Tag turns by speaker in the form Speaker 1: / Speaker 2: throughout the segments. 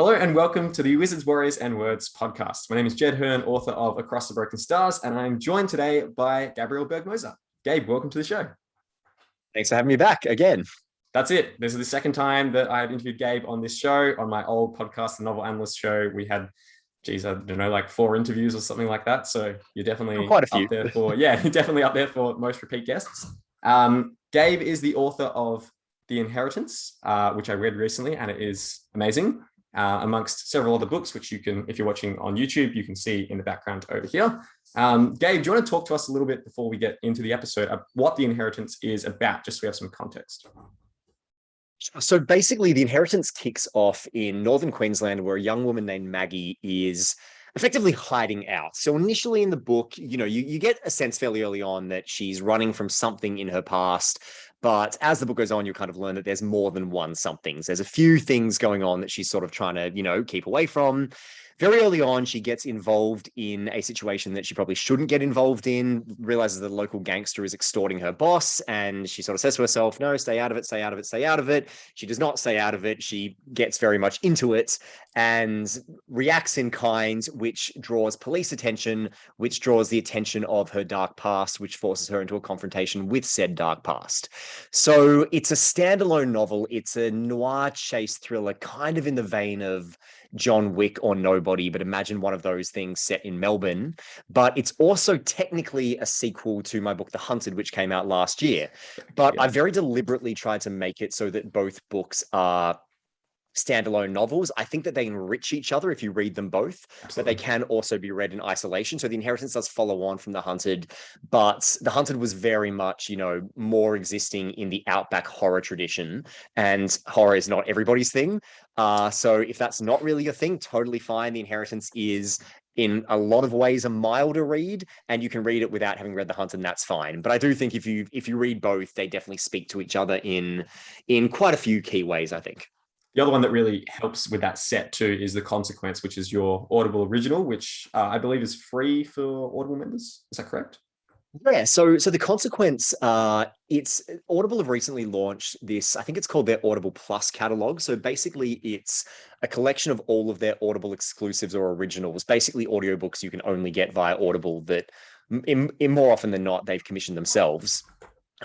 Speaker 1: Hello and welcome to the Wizards, Warriors and Words podcast. My name is Jed Herne, author of Across the Broken Stars, and I'm joined today by Gabriel Bergmoser. Gabe, welcome to the show.
Speaker 2: Thanks for having me back again.
Speaker 1: That's it. This is the second time that I've interviewed Gabe on this show. On my old podcast, the Novel Analyst Show, we had, I don't know, like 4 interviews or something like that. So you're definitely
Speaker 2: quite a few.
Speaker 1: up there for, you're definitely up there for most repeat guests. Gabe is the author of The Inheritance, which I read recently, and it is amazing. Amongst several other books, which you can, if you're watching on YouTube, you can see in the background over here. Gabe, do you want to talk to us a little bit before we get into the episode of what The Inheritance is about, just so we have some context?
Speaker 2: So basically, The Inheritance kicks off in northern Queensland, where a young woman named Maggie is effectively hiding out. So initially in the book, you get a sense fairly early on that she's running from something in her past. But as the book goes on, you kind of learn that there's more than one somethings. There's a few things going on that she's sort of trying to, keep away from. Very early on, she gets involved in a situation that she probably shouldn't get involved in, realizes that the local gangster is extorting her boss, and she sort of says to herself, no, stay out of it, stay out of it, stay out of it. She does not stay out of it. She gets very much into it and reacts in kind, which draws police attention, which draws the attention of her dark past, which forces her into a confrontation with said dark past. So it's a standalone novel. It's a noir chase thriller, kind of in the vein of John Wick or Nobody, but imagine one of those things set in Melbourne. But it's also technically a sequel to my book, The Hunted, which came out last year. But I very deliberately tried to make it so that both books are standalone novels. I think that they enrich each other if you read them both, but they can also be read in isolation. So The Inheritance does follow on from The Hunted, but The Hunted was very much, more existing in the outback horror tradition, and horror is not everybody's thing. So if that's not really your thing, totally fine. The Inheritance is in a lot of ways a milder read, and you can read it without having read The Hunted, and that's fine. But I do think if you read both, they definitely speak to each other in quite a few key ways, I think.
Speaker 1: The other one that really helps with that set too is The Consequence, which is your Audible original, which I believe is free for Audible members. Is that correct?
Speaker 2: Yeah, so The Consequence, it's Audible have recently launched this, I think it's called their Audible Plus catalog. So basically it's a collection of all of their Audible exclusives or originals, basically audiobooks you can only get via Audible that in more often than not, they've commissioned themselves.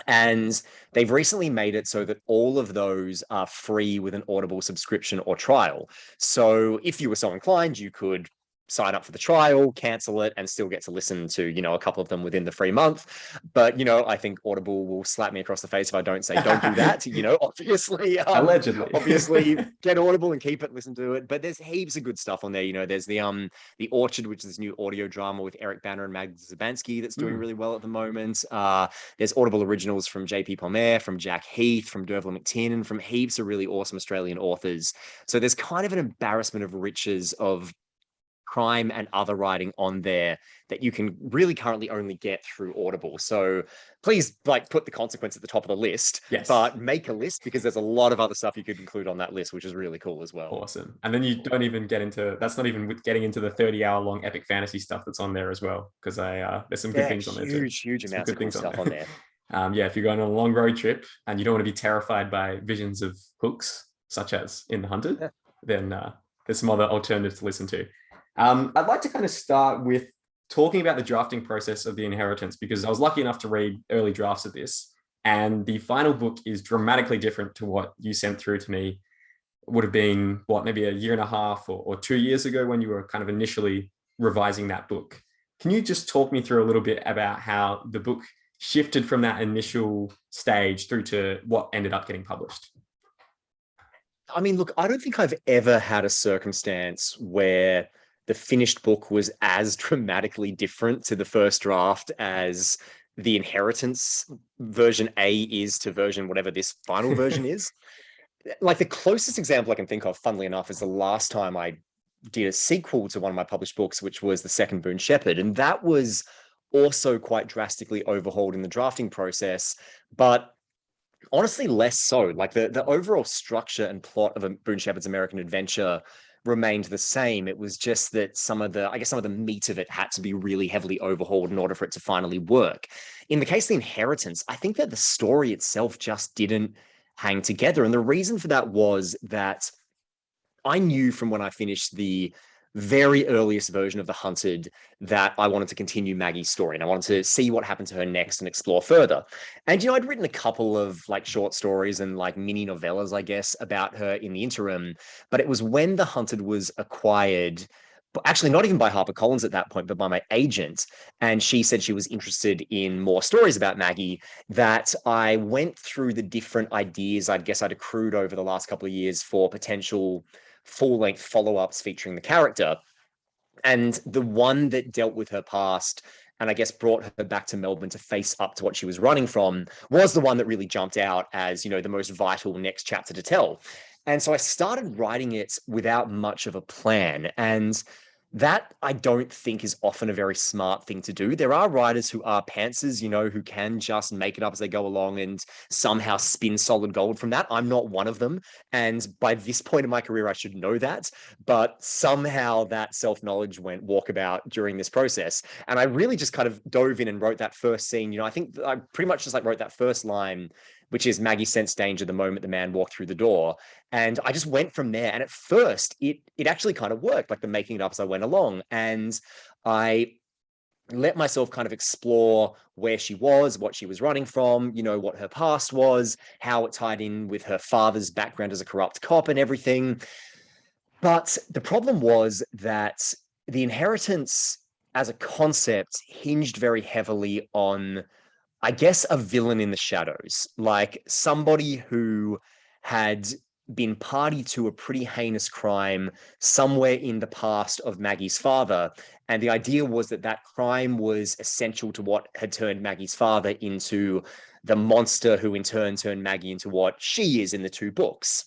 Speaker 2: And they've recently made it so that all of those are free with an Audible subscription or trial. So if you were so inclined, you could sign up for the trial, cancel it, and still get to listen to, a couple of them within the free month. But, I think Audible will slap me across the face if I don't say, don't do that, obviously.
Speaker 1: Allegedly.
Speaker 2: Obviously, get Audible and keep it, listen to it. But there's heaps of good stuff on there. There's the Orchard, which is this new audio drama with Eric Banner and Magda Zabansky that's doing really well at the moment. There's Audible originals from JP Palmer, from Jack Heath, from Dervla McTiernan, from heaps of really awesome Australian authors. So there's kind of an embarrassment of riches of crime and other writing on there that you can really currently only get through Audible. So please put The Consequence at the top of the list,
Speaker 1: yes,
Speaker 2: but make a list, because there's a lot of other stuff you could include on that list, which is really cool as well.
Speaker 1: Awesome. And then you don't even get into, that's not even getting into the 30-hour long epic fantasy stuff that's on there as well, because there's some good things on there too.
Speaker 2: Huge amounts of good stuff on there.
Speaker 1: If you're going on a long road trip and you don't want to be terrified by visions of hooks, such as in The Hunted, then there's some other alternatives to listen to. I'd like to kind of start with talking about the drafting process of The Inheritance, because I was lucky enough to read early drafts of this, and the final book is dramatically different to what you sent through to me. It would have been, maybe a year and a half or 2 years ago when you were kind of initially revising that book. Can you just talk me through a little bit about how the book shifted from that initial stage through to what ended up getting published?
Speaker 2: I mean, look, I don't think I've ever had a circumstance where the finished book was as dramatically different to the first draft as The Inheritance version A is to version whatever this final version is. The closest example I can think of, funnily enough, is the last time I did a sequel to one of my published books, which was The Second Boon Shepherd. And that was also quite drastically overhauled in the drafting process, but honestly less so. The overall structure and plot of a Boon Shepherd's American Adventure remained the same. It was just that some of the meat of it had to be really heavily overhauled in order for it to finally work. In the case of The Inheritance, I think that the story itself just didn't hang together. And the reason for that was that I knew from when I finished the very earliest version of The Hunted that I wanted to continue Maggie's story and I wanted to see what happened to her next and explore further. And, I'd written a couple of like short stories and like mini novellas, I guess, about her in the interim. But it was when The Hunted was acquired, actually not even by HarperCollins at that point, but by my agent. And she said she was interested in more stories about Maggie, that I went through the different ideas I guess I'd accrued over the last couple of years for potential full-length follow-ups featuring the character. And the one that dealt with her past and I guess brought her back to Melbourne to face up to what she was running from was the one that really jumped out as, the most vital next chapter to tell. And so I started writing it without much of a plan. And that I don't think is often a very smart thing to do. There are writers who are pantsers, who can just make it up as they go along and somehow spin solid gold from that. I'm not one of them. And by this point in my career, I should know that. But somehow that self-knowledge went walkabout during this process. And I really just kind of dove in and wrote that first scene. I think I pretty much just like wrote that first line, which is Maggie sensed danger the moment the man walked through the door. And I just went from there. And at first, it actually kind of worked, like the making it up as I went along. And I let myself kind of explore where she was, what she was running from, what her past was, how it tied in with her father's background as a corrupt cop and everything. But the problem was that the inheritance as a concept hinged very heavily on, I guess, a villain in the shadows, like somebody who had been party to a pretty heinous crime somewhere in the past of Maggie's father. And the idea was that that crime was essential to what had turned Maggie's father into the monster who in turn turned Maggie into what she is in the two books.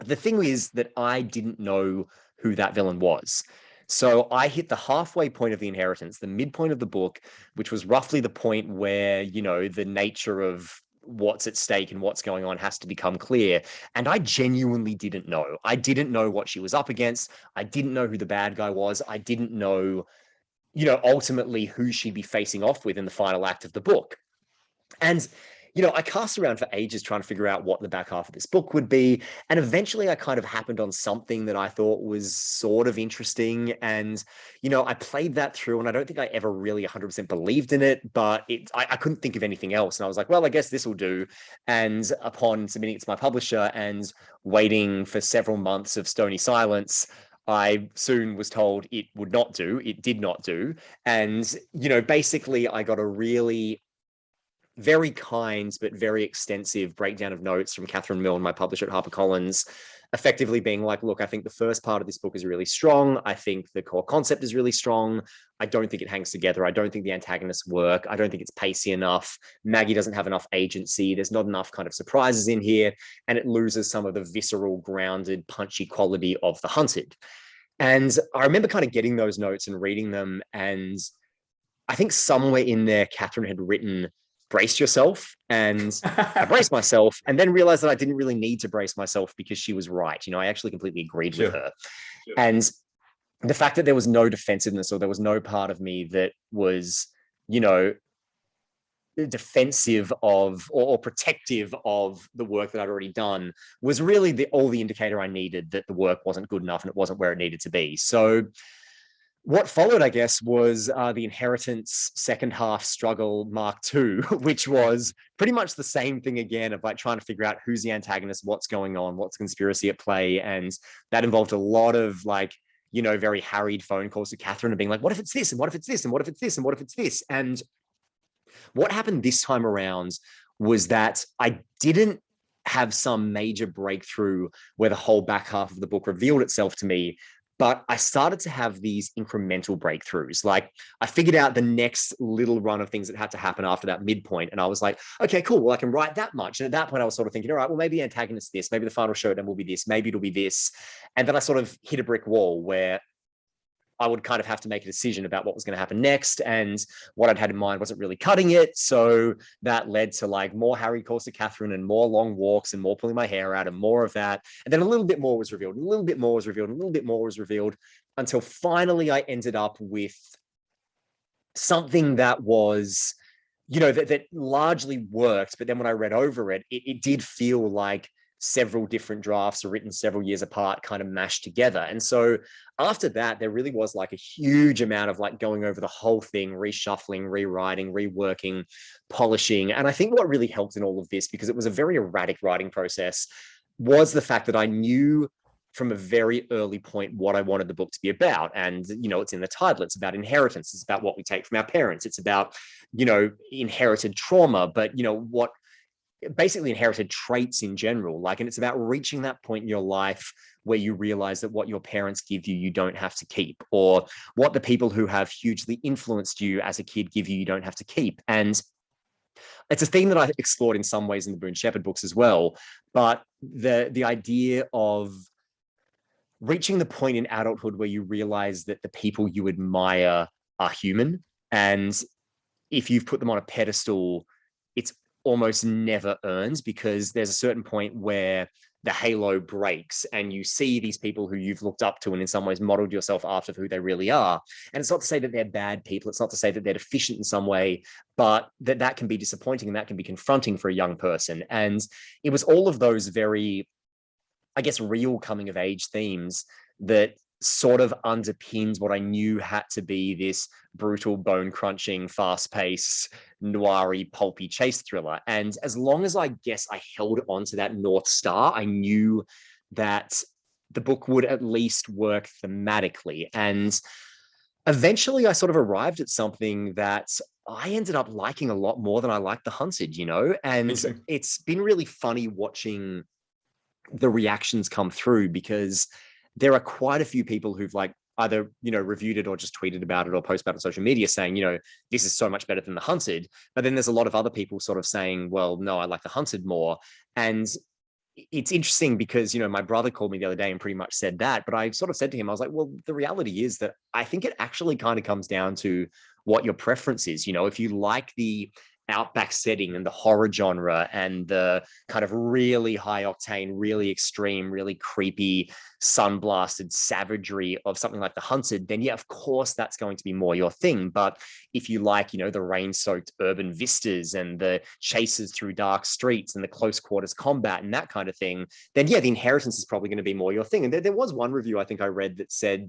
Speaker 2: The thing is that I didn't know who that villain was. So I hit the halfway point of the inheritance, the midpoint of the book, which was roughly the point where, the nature of what's at stake and what's going on has to become clear. And I genuinely didn't know. I didn't know what she was up against. I didn't know who the bad guy was. I didn't know, ultimately who she'd be facing off with in the final act of the book. And I cast around for ages trying to figure out what the back half of this book would be. And eventually I kind of happened on something that I thought was sort of interesting. And, I played that through and I don't think I ever really 100% believed in it, but I couldn't think of anything else. And I was like, well, I guess this will do. And upon submitting it to my publisher and waiting for several months of stony silence, I soon was told it would not do. It did not do. And, basically I got a really very kind but very extensive breakdown of notes from Catherine Milne, my publisher at HarperCollins, effectively being like, look, I think the first part of this book is really strong. I think the core concept is really strong. I don't think it hangs together. I don't think the antagonists work. I don't think it's pacey enough. Maggie doesn't have enough agency. There's not enough kind of surprises in here. And it loses some of the visceral, grounded, punchy quality of The Hunted. And I remember kind of getting those notes and reading them. And I think somewhere in there, Catherine had written, brace yourself. And I braced myself and then realized that I didn't really need to brace myself because she was right. I actually completely agreed with her. Sure. And the fact that there was no defensiveness or there was no part of me that was, defensive of or protective of the work that I'd already done was really all the indicator I needed that the work wasn't good enough and it wasn't where it needed to be. So what followed, I guess, was the Inheritance second half struggle Mark II, which was pretty much the same thing again of like trying to figure out who's the antagonist, what's going on, what's conspiracy at play. And that involved a lot of like, very harried phone calls to Catherine and being like, what if it's this? And what if it's this? And what if it's this? And what if it's this? And what happened this time around was that I didn't have some major breakthrough where the whole back half of the book revealed itself to me. But I started to have these incremental breakthroughs. Like I figured out the next little run of things that had to happen after that midpoint. And I was like, okay, cool. Well, I can write that much. And at that point I was sort of thinking, all right, well, maybe the antagonist this, maybe the final showdown will be this, maybe it'll be this. And then I sort of hit a brick wall where I would kind of have to make a decision about what was going to happen next. And what I'd had in mind wasn't really cutting it. So that led to like more harried calls to Catherine and more long walks and more pulling my hair out and more of that. And then a little bit more was revealed, and a little bit more was revealed, and a little bit more was revealed until finally I ended up with something that was, that largely worked. But then when I read over it, it did feel like several different drafts written several years apart, kind of mashed together. And so after that, there really was like a huge amount of like going over the whole thing, reshuffling, rewriting, reworking, polishing. And I think what really helped in all of this, because it was a very erratic writing process, was the fact that I knew from a very early point what I wanted the book to be about. And, you know, it's in the title. It's about inheritance. It's about what we take from our parents. It's about, you know, inherited trauma, but, you know, what basically inherited traits in general. Like, and it's about reaching that point in your life where you realize that what your parents give you, you don't have to keep, or what the people who have hugely influenced you as a kid give you, you don't have to keep. And it's a theme that I explored in some ways in the Boone Shepherd books as well. But the idea of reaching the point in adulthood where you realize that the people you admire are human. And if you've put them on a pedestal, it's almost never earned, because there's a certain point where the halo breaks and you see these people who you've looked up to and in some ways modeled yourself after who they really are. And it's not to say that they're bad people. It's not to say that they're deficient in some way, but that can be disappointing and that can be confronting for a young person. And it was all of those very, I guess, real coming of age themes that sort of underpins what I knew had to be this brutal, bone crunching, fast paced, noiry, pulpy chase thriller. And as long as I guess I held on to that North Star, I knew that the book would at least work thematically. And eventually I sort of arrived at something that I ended up liking a lot more than I liked The Hunted, you know? And it's been really funny watching the reactions come through, because there are quite a few people who've like either, you know, reviewed it or just tweeted about it or posted about it on social media saying, you know, this is so much better than The Hunted. But then there's a lot of other people sort of saying, well, no, I like The Hunted more. And it's interesting because, you know, my brother called me the other day and pretty much said that, but I sort of said to him, I was like, well, the reality is that I think it actually kind of comes down to what your preference is. You know, if you like the outback setting and the horror genre and the kind of really high octane, really extreme, really creepy, sun-blasted savagery of something like The Hunted, then yeah, of course that's going to be more your thing. But if you like, you know, the rain-soaked urban vistas and the chases through dark streets and the close quarters combat and that kind of thing, then yeah, The Inheritance is probably going to be more your thing. And there was one review I think I read that said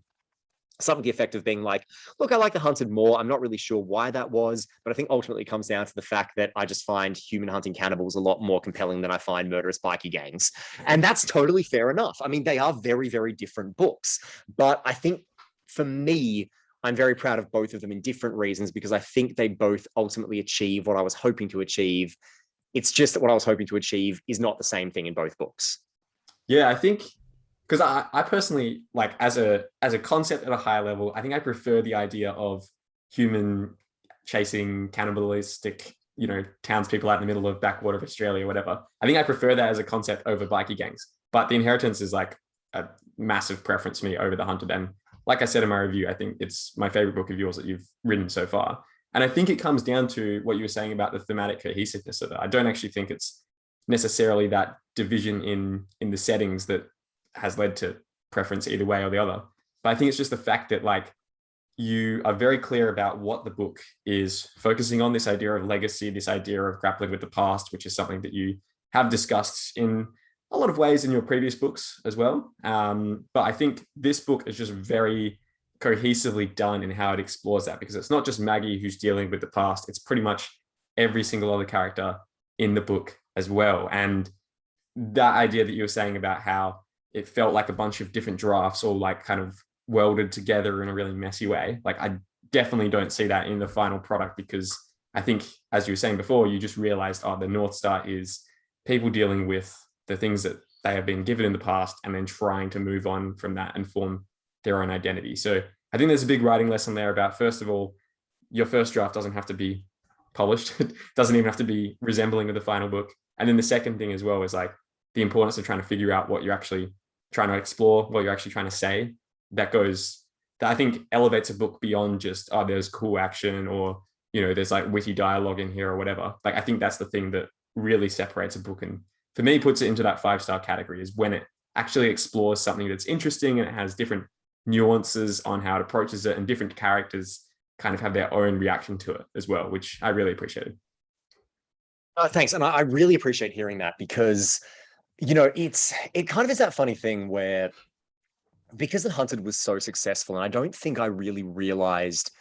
Speaker 2: something to the effect of being like, look, I like The Hunted more. I'm not really sure why that was, but I think ultimately it comes down to the fact that I just find human hunting cannibals a lot more compelling than I find murderous bikie gangs. And that's totally fair enough. I mean, they are very, very different books, but I think for me, I'm very proud of both of them in different reasons, because I think they both ultimately achieve what I was hoping to achieve. It's just that what I was hoping to achieve is not the same thing in both books.
Speaker 1: Yeah, I think because I personally, like, as a concept at a higher level, I think I prefer the idea of human chasing cannibalistic, you know, townspeople out in the middle of backwater of Australia or whatever. I think I prefer that as a concept over bikie gangs. But The Inheritance is like a massive preference for me over The Hunted. And like I said in my review, I think it's my favorite book of yours that you've written so far. And I think it comes down to what you were saying about the thematic cohesiveness of it. I don't actually think it's necessarily that division in the settings that has led to preference either way or the other. But I think it's just the fact that, like, you are very clear about what the book is focusing on, this idea of legacy, this idea of grappling with the past, which is something that you have discussed in a lot of ways in your previous books as well. But I think this book is just very cohesively done in how it explores that, because it's not just Maggie who's dealing with the past, it's pretty much every single other character in the book as well. And that idea that you were saying about how it felt like a bunch of different drafts all like kind of welded together in a really messy way, like I definitely don't see that in the final product, because I think, as you were saying before, you just realized, oh, the North Star is people dealing with the things that they have been given in the past and then trying to move on from that and form their own identity. So I think there's a big writing lesson there about, first of all, your first draft doesn't have to be polished. It doesn't even have to be resembling of the final book. And then the second thing as well is like the importance of trying to figure out what you're actually trying to explore, what you're actually trying to say. That I think elevates a book beyond just, oh, there's cool action, or, you know, there's like witty dialogue in here or whatever. Like, I think that's the thing that really separates a book, and for me puts it into that 5-star category, is when it actually explores something that's interesting and it has different nuances on how it approaches it, and different characters kind of have their own reaction to it as well, which I really appreciated.
Speaker 2: Thanks. And I really appreciate hearing that, because it kind of is that funny thing where because The Hunted was so successful, and I don't think I really realized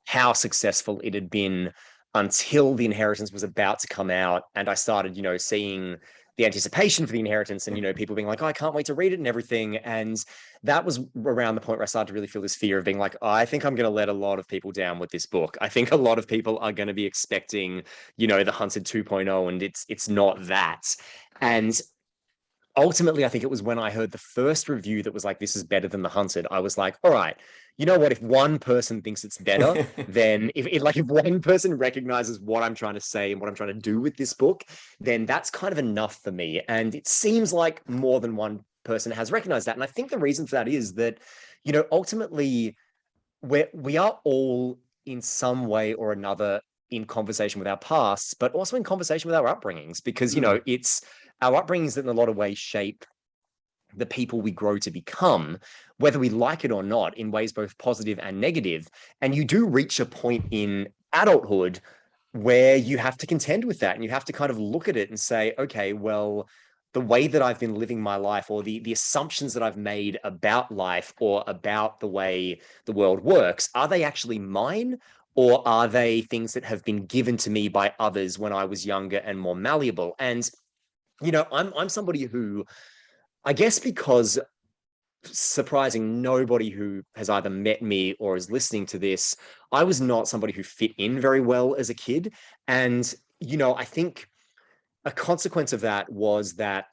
Speaker 2: how successful it had been until The Inheritance was about to come out, and I started, seeing the anticipation for The Inheritance, and people being like, "Oh, I can't wait to read it," and everything. And that was around the point where I started to really feel this fear of being like, I think I'm going to let a lot of people down with this book. I think a lot of people are going to be expecting, The Hunted 2.0, and it's not that. And ultimately, I think it was when I heard the first review that was like, "This is better than The Hunted," I was like, all right, you know what? If one person thinks it's better, then if one person recognizes what I'm trying to say and what I'm trying to do with this book, then that's kind of enough for me. And it seems like more than one person has recognized that. And I think the reason for that is that, ultimately we are all in some way or another in conversation with our pasts, but also in conversation with our upbringings, because it's our upbringings that in a lot of ways shape the people we grow to become, whether we like it or not, in ways both positive and negative. And you do reach a point in adulthood where you have to contend with that, and you have to kind of look at it and say, okay, well, the way that I've been living my life, or the assumptions that I've made about life or about the way the world works, are they actually mine? Or are they things that have been given to me by others when I was younger and more malleable? And I'm somebody who, I guess, because surprising nobody who has either met me or is listening to this, I was not somebody who fit in very well as a kid. And, I think a consequence of that was that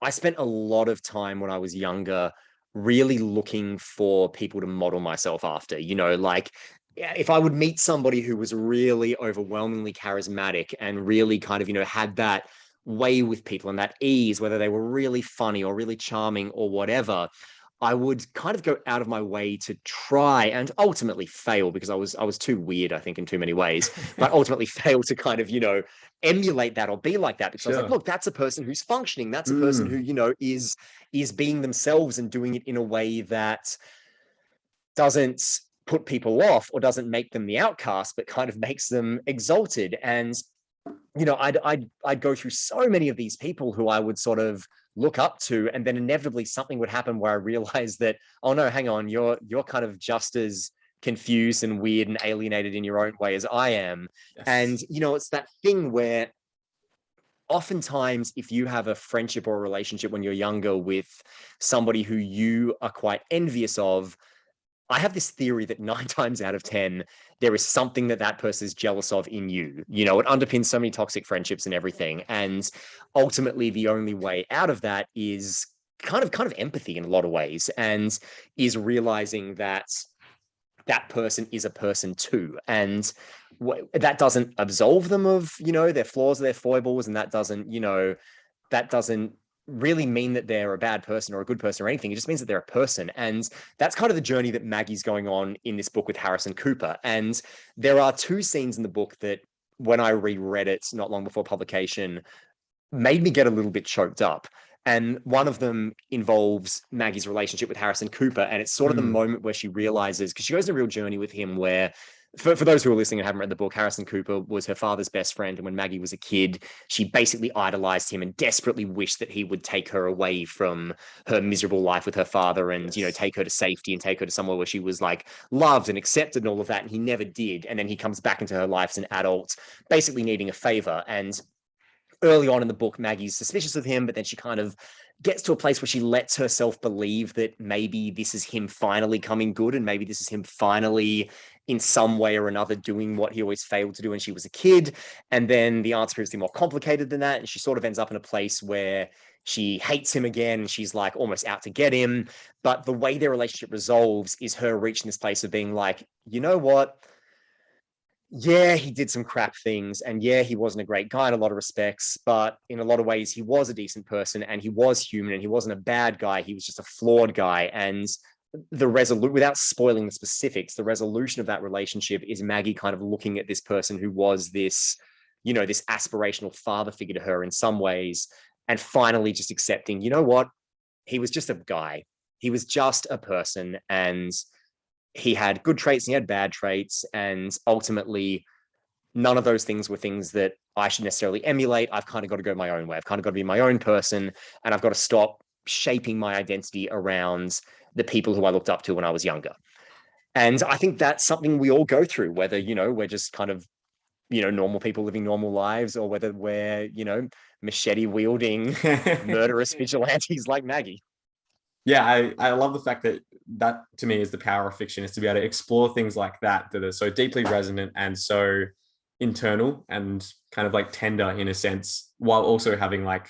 Speaker 2: I spent a lot of time when I was younger really looking for people to model myself after, like, if I would meet somebody who was really overwhelmingly charismatic and really kind of, had that way with people and that ease, whether they were really funny or really charming or whatever, I would kind of go out of my way to try and ultimately fail, because I was too weird, I think, in too many ways, but ultimately fail to kind of, emulate that or be like that, because I was like,
Speaker 1: Sure.
Speaker 2: look, that's a person who's functioning. That's a person who,
Speaker 1: Mm.
Speaker 2: is being themselves and doing it in a way that doesn't put people off or doesn't make them the outcast, but kind of makes them exalted. And I'd go through so many of these people who I would sort of look up to, and then inevitably something would happen where I realized that, oh no, hang on, you're kind of just as confused and weird and alienated in your own way as I am. And
Speaker 1: Yes.
Speaker 2: it's that thing where oftentimes if you have a friendship or a relationship when you're younger with somebody who you are quite envious of, I have this theory that 9 times out of 10, there is something that person is jealous of in you. It underpins so many toxic friendships and everything. And ultimately, the only way out of that is kind of empathy in a lot of ways, and is realizing that that person is a person too. And that doesn't absolve them of, their flaws, their foibles, and that doesn't really mean that they're a bad person or a good person or anything. It just means that they're a person. And that's kind of the journey that Maggie's going on in this book with Harrison Cooper. And there are two scenes in the book that, when I reread it not long before publication, made me get a little bit choked up. And one of them involves Maggie's relationship with Harrison Cooper. And it's sort of the
Speaker 1: Mm.
Speaker 2: moment where she realizes, because she goes on a real journey with him where, for those who are listening and haven't read the book, Harrison Cooper was her father's best friend. And when Maggie was a kid, she basically idolized him and desperately wished that he would take her away from her miserable life with her father, and,
Speaker 1: Yes.
Speaker 2: take her to safety and take her to somewhere where she was like loved and accepted and all of that. And he never did. And then he comes back into her life as an adult, basically needing a favor. And early on in the book, Maggie's suspicious of him, but then she kind of gets to a place where she lets herself believe that maybe this is him finally coming good, and maybe this is him finally, in some way or another, doing what he always failed to do when she was a kid. And then the answer proves to be more complicated than that, and she sort of ends up in a place where she hates him again, and she's like almost out to get him. But the way their relationship resolves is her reaching this place of being like, you know what? Yeah, he did some crap things, and yeah, he wasn't a great guy in a lot of respects, but in a lot of ways, he was a decent person, and he was human, and he wasn't a bad guy. He was just a flawed guy. And without spoiling the specifics, the resolution of that relationship is Maggie kind of looking at this person who was this, this aspirational father figure to her in some ways, and finally just accepting, you know what? He was just a guy. He was just a person, and he had good traits and he had bad traits, and ultimately none of those things were things that I should necessarily emulate. I've kind of got to go my own way. I've kind of got to be my own person, and I've got to stop shaping my identity around the people who I looked up to when I was younger. And I think that's something we all go through, whether, we're just kind of, normal people living normal lives, or whether we're, machete wielding murderous vigilantes like Maggie.
Speaker 1: Yeah, I love the fact that that to me is the power of fiction, is to be able to explore things like that that are so deeply resonant and so internal and kind of like tender in a sense, while also having like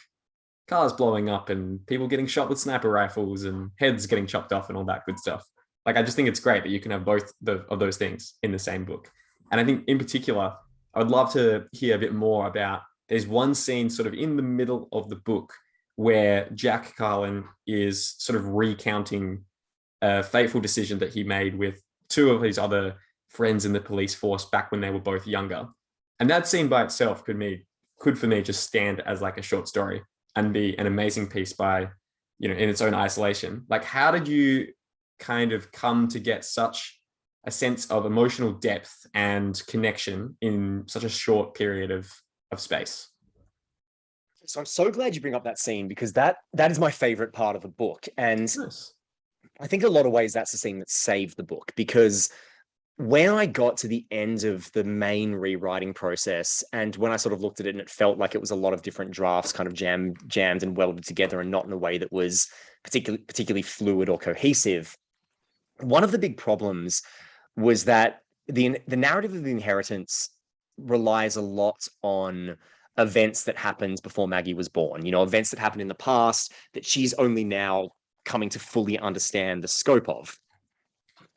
Speaker 1: cars blowing up and people getting shot with sniper rifles and heads getting chopped off and all that good stuff. Like, I just think it's great that you can have both of those things in the same book. And I think in particular, I would love to hear a bit more about, there's one scene sort of in the middle of the book where Jack Carlin is sort of recounting a fateful decision that he made with two of his other friends in the police force back when they were both younger. And that scene by itself could for me just stand as like a short story and be an amazing piece by, in its own isolation. Like, how did you kind of come to get such a sense of emotional depth and connection in such a short period of space?
Speaker 2: So I'm so glad you bring up that scene, because that is my favorite part of the book. And
Speaker 1: Nice.
Speaker 2: I think in a lot of ways that's the scene that saved the book, because when I got to the end of the main rewriting process, and when I sort of looked at it and it felt like it was a lot of different drafts kind of jammed and welded together, and not in a way that was particularly fluid or cohesive, one of the big problems was that the narrative of the inheritance relies a lot on events that happened before Maggie was born, events that happened in the past that she's only now coming to fully understand the scope of.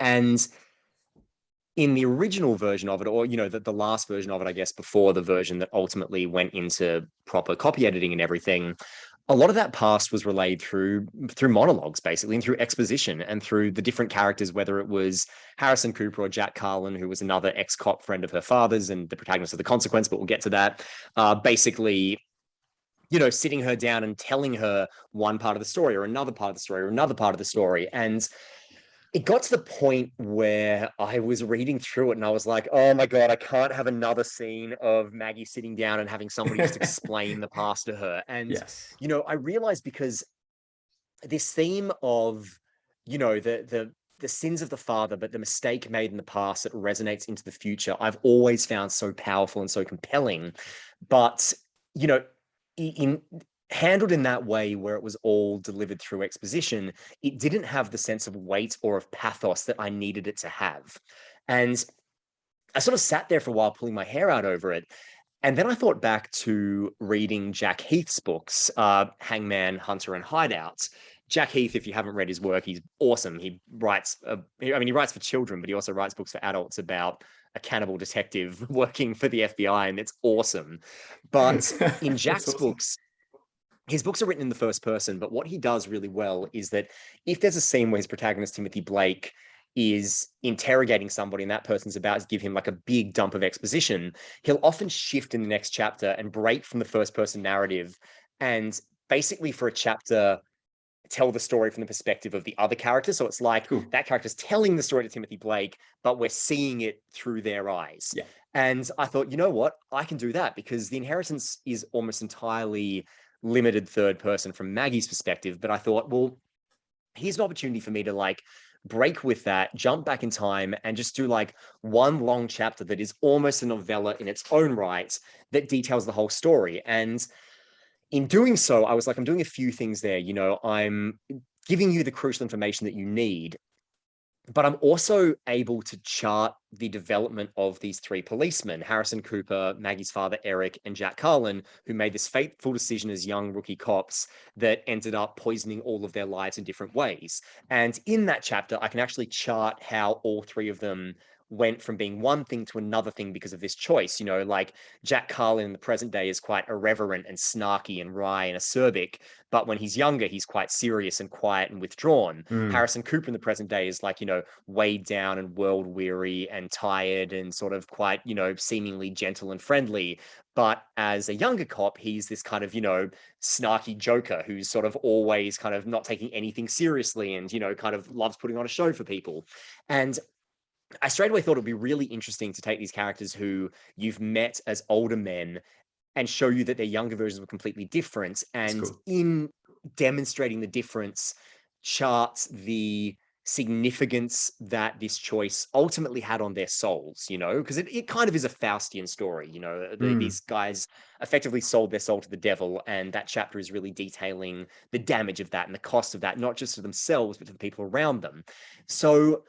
Speaker 2: And in the original version of it, or the last version of it, I guess, before the version that ultimately went into proper copy editing and everything, a lot of that past was relayed through monologues, basically, and through exposition, and through the different characters, whether it was Harrison Cooper or Jack Carlin, who was another ex-cop friend of her father's and the protagonist of The Consequence, but we'll get to that. Basically, sitting her down and telling her one part of the story, or another part of the story, or another part of the story. And it got to the point where I was reading through it and I was like, oh my God, I can't have another scene of Maggie sitting down and having somebody just explain the past to her. And,
Speaker 1: Yes.
Speaker 2: I realized, because this theme of, the sins of the father, but the mistake made in the past that resonates into the future, I've always found so powerful and so compelling. But, in handled in that way, where it was all delivered through exposition, it didn't have the sense of weight or of pathos that I needed it to have. And I sort of sat there for a while, pulling my hair out over it. And then I thought back to reading Jack Heath's books, Hangman, Hunter, and Hideout. Jack Heath, if you haven't read his work, he's awesome. He writes, he writes for children, but he also writes books for adults about a cannibal detective working for the FBI, and it's awesome. But in
Speaker 1: That's
Speaker 2: Jack's
Speaker 1: awesome.
Speaker 2: books, his books are written in the first person, but what he does really well is that if there's a scene where his protagonist, Timothy Blake, is interrogating somebody and that person's about to give him like a big dump of exposition, he'll often shift in the next chapter and break from the first person narrative, and basically for a chapter tell the story from the perspective of the other character. So it's like
Speaker 1: Cool.
Speaker 2: that character's telling the story to Timothy Blake, but we're seeing it through their eyes.
Speaker 1: Yeah.
Speaker 2: And I thought, you know what? I can do that, because The Inheritance is almost entirely limited third person from Maggie's perspective. But I thought, well, here's an opportunity for me to like break with that, jump back in time, and just do like one long chapter that is almost a novella in its own right, that details the whole story. And in doing so, I was like, I'm doing a few things there. I'm giving you the crucial information that you need, but I'm also able to chart the development of these three policemen, Harrison Cooper, Maggie's father, Eric, and Jack Carlin, who made this fateful decision as young rookie cops that ended up poisoning all of their lives in different ways. And in that chapter, I can actually chart how all three of them went from being one thing to another thing because of this choice. Like Jack Carlin in the present day is quite irreverent and snarky and wry and acerbic, but when he's younger, he's quite serious and quiet and withdrawn.
Speaker 1: Mm.
Speaker 2: Harrison Cooper in the present day is like, weighed down and world weary and tired and sort of quite, seemingly gentle and friendly. But as a younger cop, he's this kind of, snarky joker who's sort of always kind of not taking anything seriously and, kind of loves putting on a show for people. And I straight away thought it'd be really interesting to take these characters who you've met as older men and show you that their younger versions were completely different.
Speaker 1: That's
Speaker 2: And
Speaker 1: cool.
Speaker 2: in demonstrating the difference, charts the significance that this choice ultimately had on their souls, because it kind of is a Faustian story.
Speaker 1: Mm,
Speaker 2: These guys effectively sold their soul to the devil. And that chapter is really detailing the damage of that and the cost of that, not just to themselves, but to the people around them. So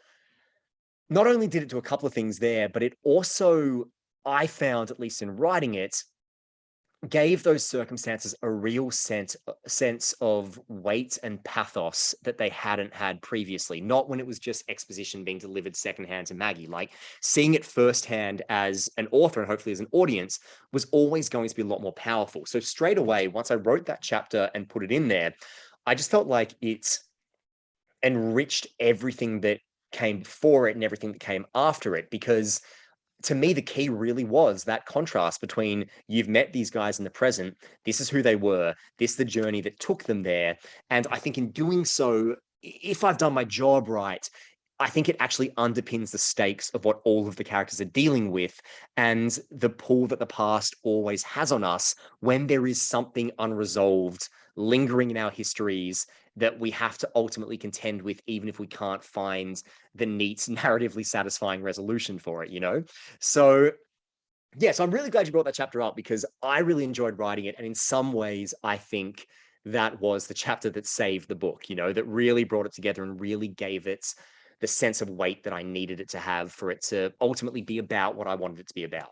Speaker 2: not only did it do a couple of things there, but it also, I found, at least in writing it, gave those circumstances a real sense of weight and pathos that they hadn't had previously. Not when it was just exposition being delivered secondhand to Maggie. Like seeing it firsthand as an author and hopefully as an audience was always going to be a lot more powerful. So straight away, once I wrote that chapter and put it in there, I just felt like it enriched everything that came before it and everything that came after it, because to me, the key really was that contrast between you've met these guys in the present, this is who they were, this is the journey that took them there. And I think in doing so, if I've done my job right, I think it actually underpins the stakes of what all of the characters are dealing with and the pull that the past always has on us when there is something unresolved lingering in our histories that we have to ultimately contend with, even if we can't find the neat, narratively satisfying resolution for it. So yes, I'm really glad you brought that chapter up because I really enjoyed writing it. And in some ways, I think that was the chapter that saved the book, that really brought it together and really gave it the sense of weight that I needed it to have for it to ultimately be about what I wanted it to be about.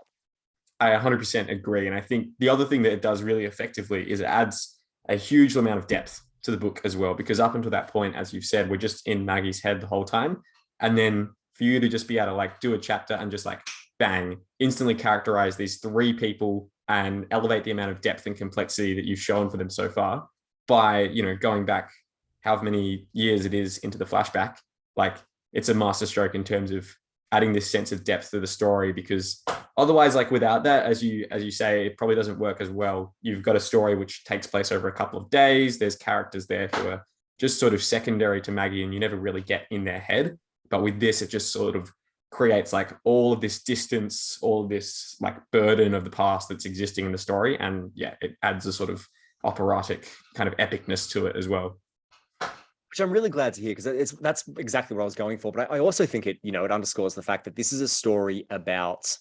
Speaker 1: I 100% agree. And I think the other thing that it does really effectively is it adds a huge amount of depth to the book as well, because up until that point, as you've said, we're just in Maggie's head the whole time. And then for you to just be able to like do a chapter and just like bang, instantly characterize these three people and elevate the amount of depth and complexity that you've shown for them so far by, going back however many years it is into the flashback, like it's a masterstroke in terms of adding this sense of depth to the story, because otherwise, like without that, as you say, it probably doesn't work as well. You've got a story which takes place over a couple of days. There's characters there who are just sort of secondary to Maggie and you never really get in their head. But with this, it just sort of creates like all of this distance, all of this like burden of the past that's existing in the story. And yeah, it adds a sort of operatic kind of epicness to it as well.
Speaker 2: Which I'm really glad to hear because that's exactly what I was going for. But I also think it underscores the fact that this is a story about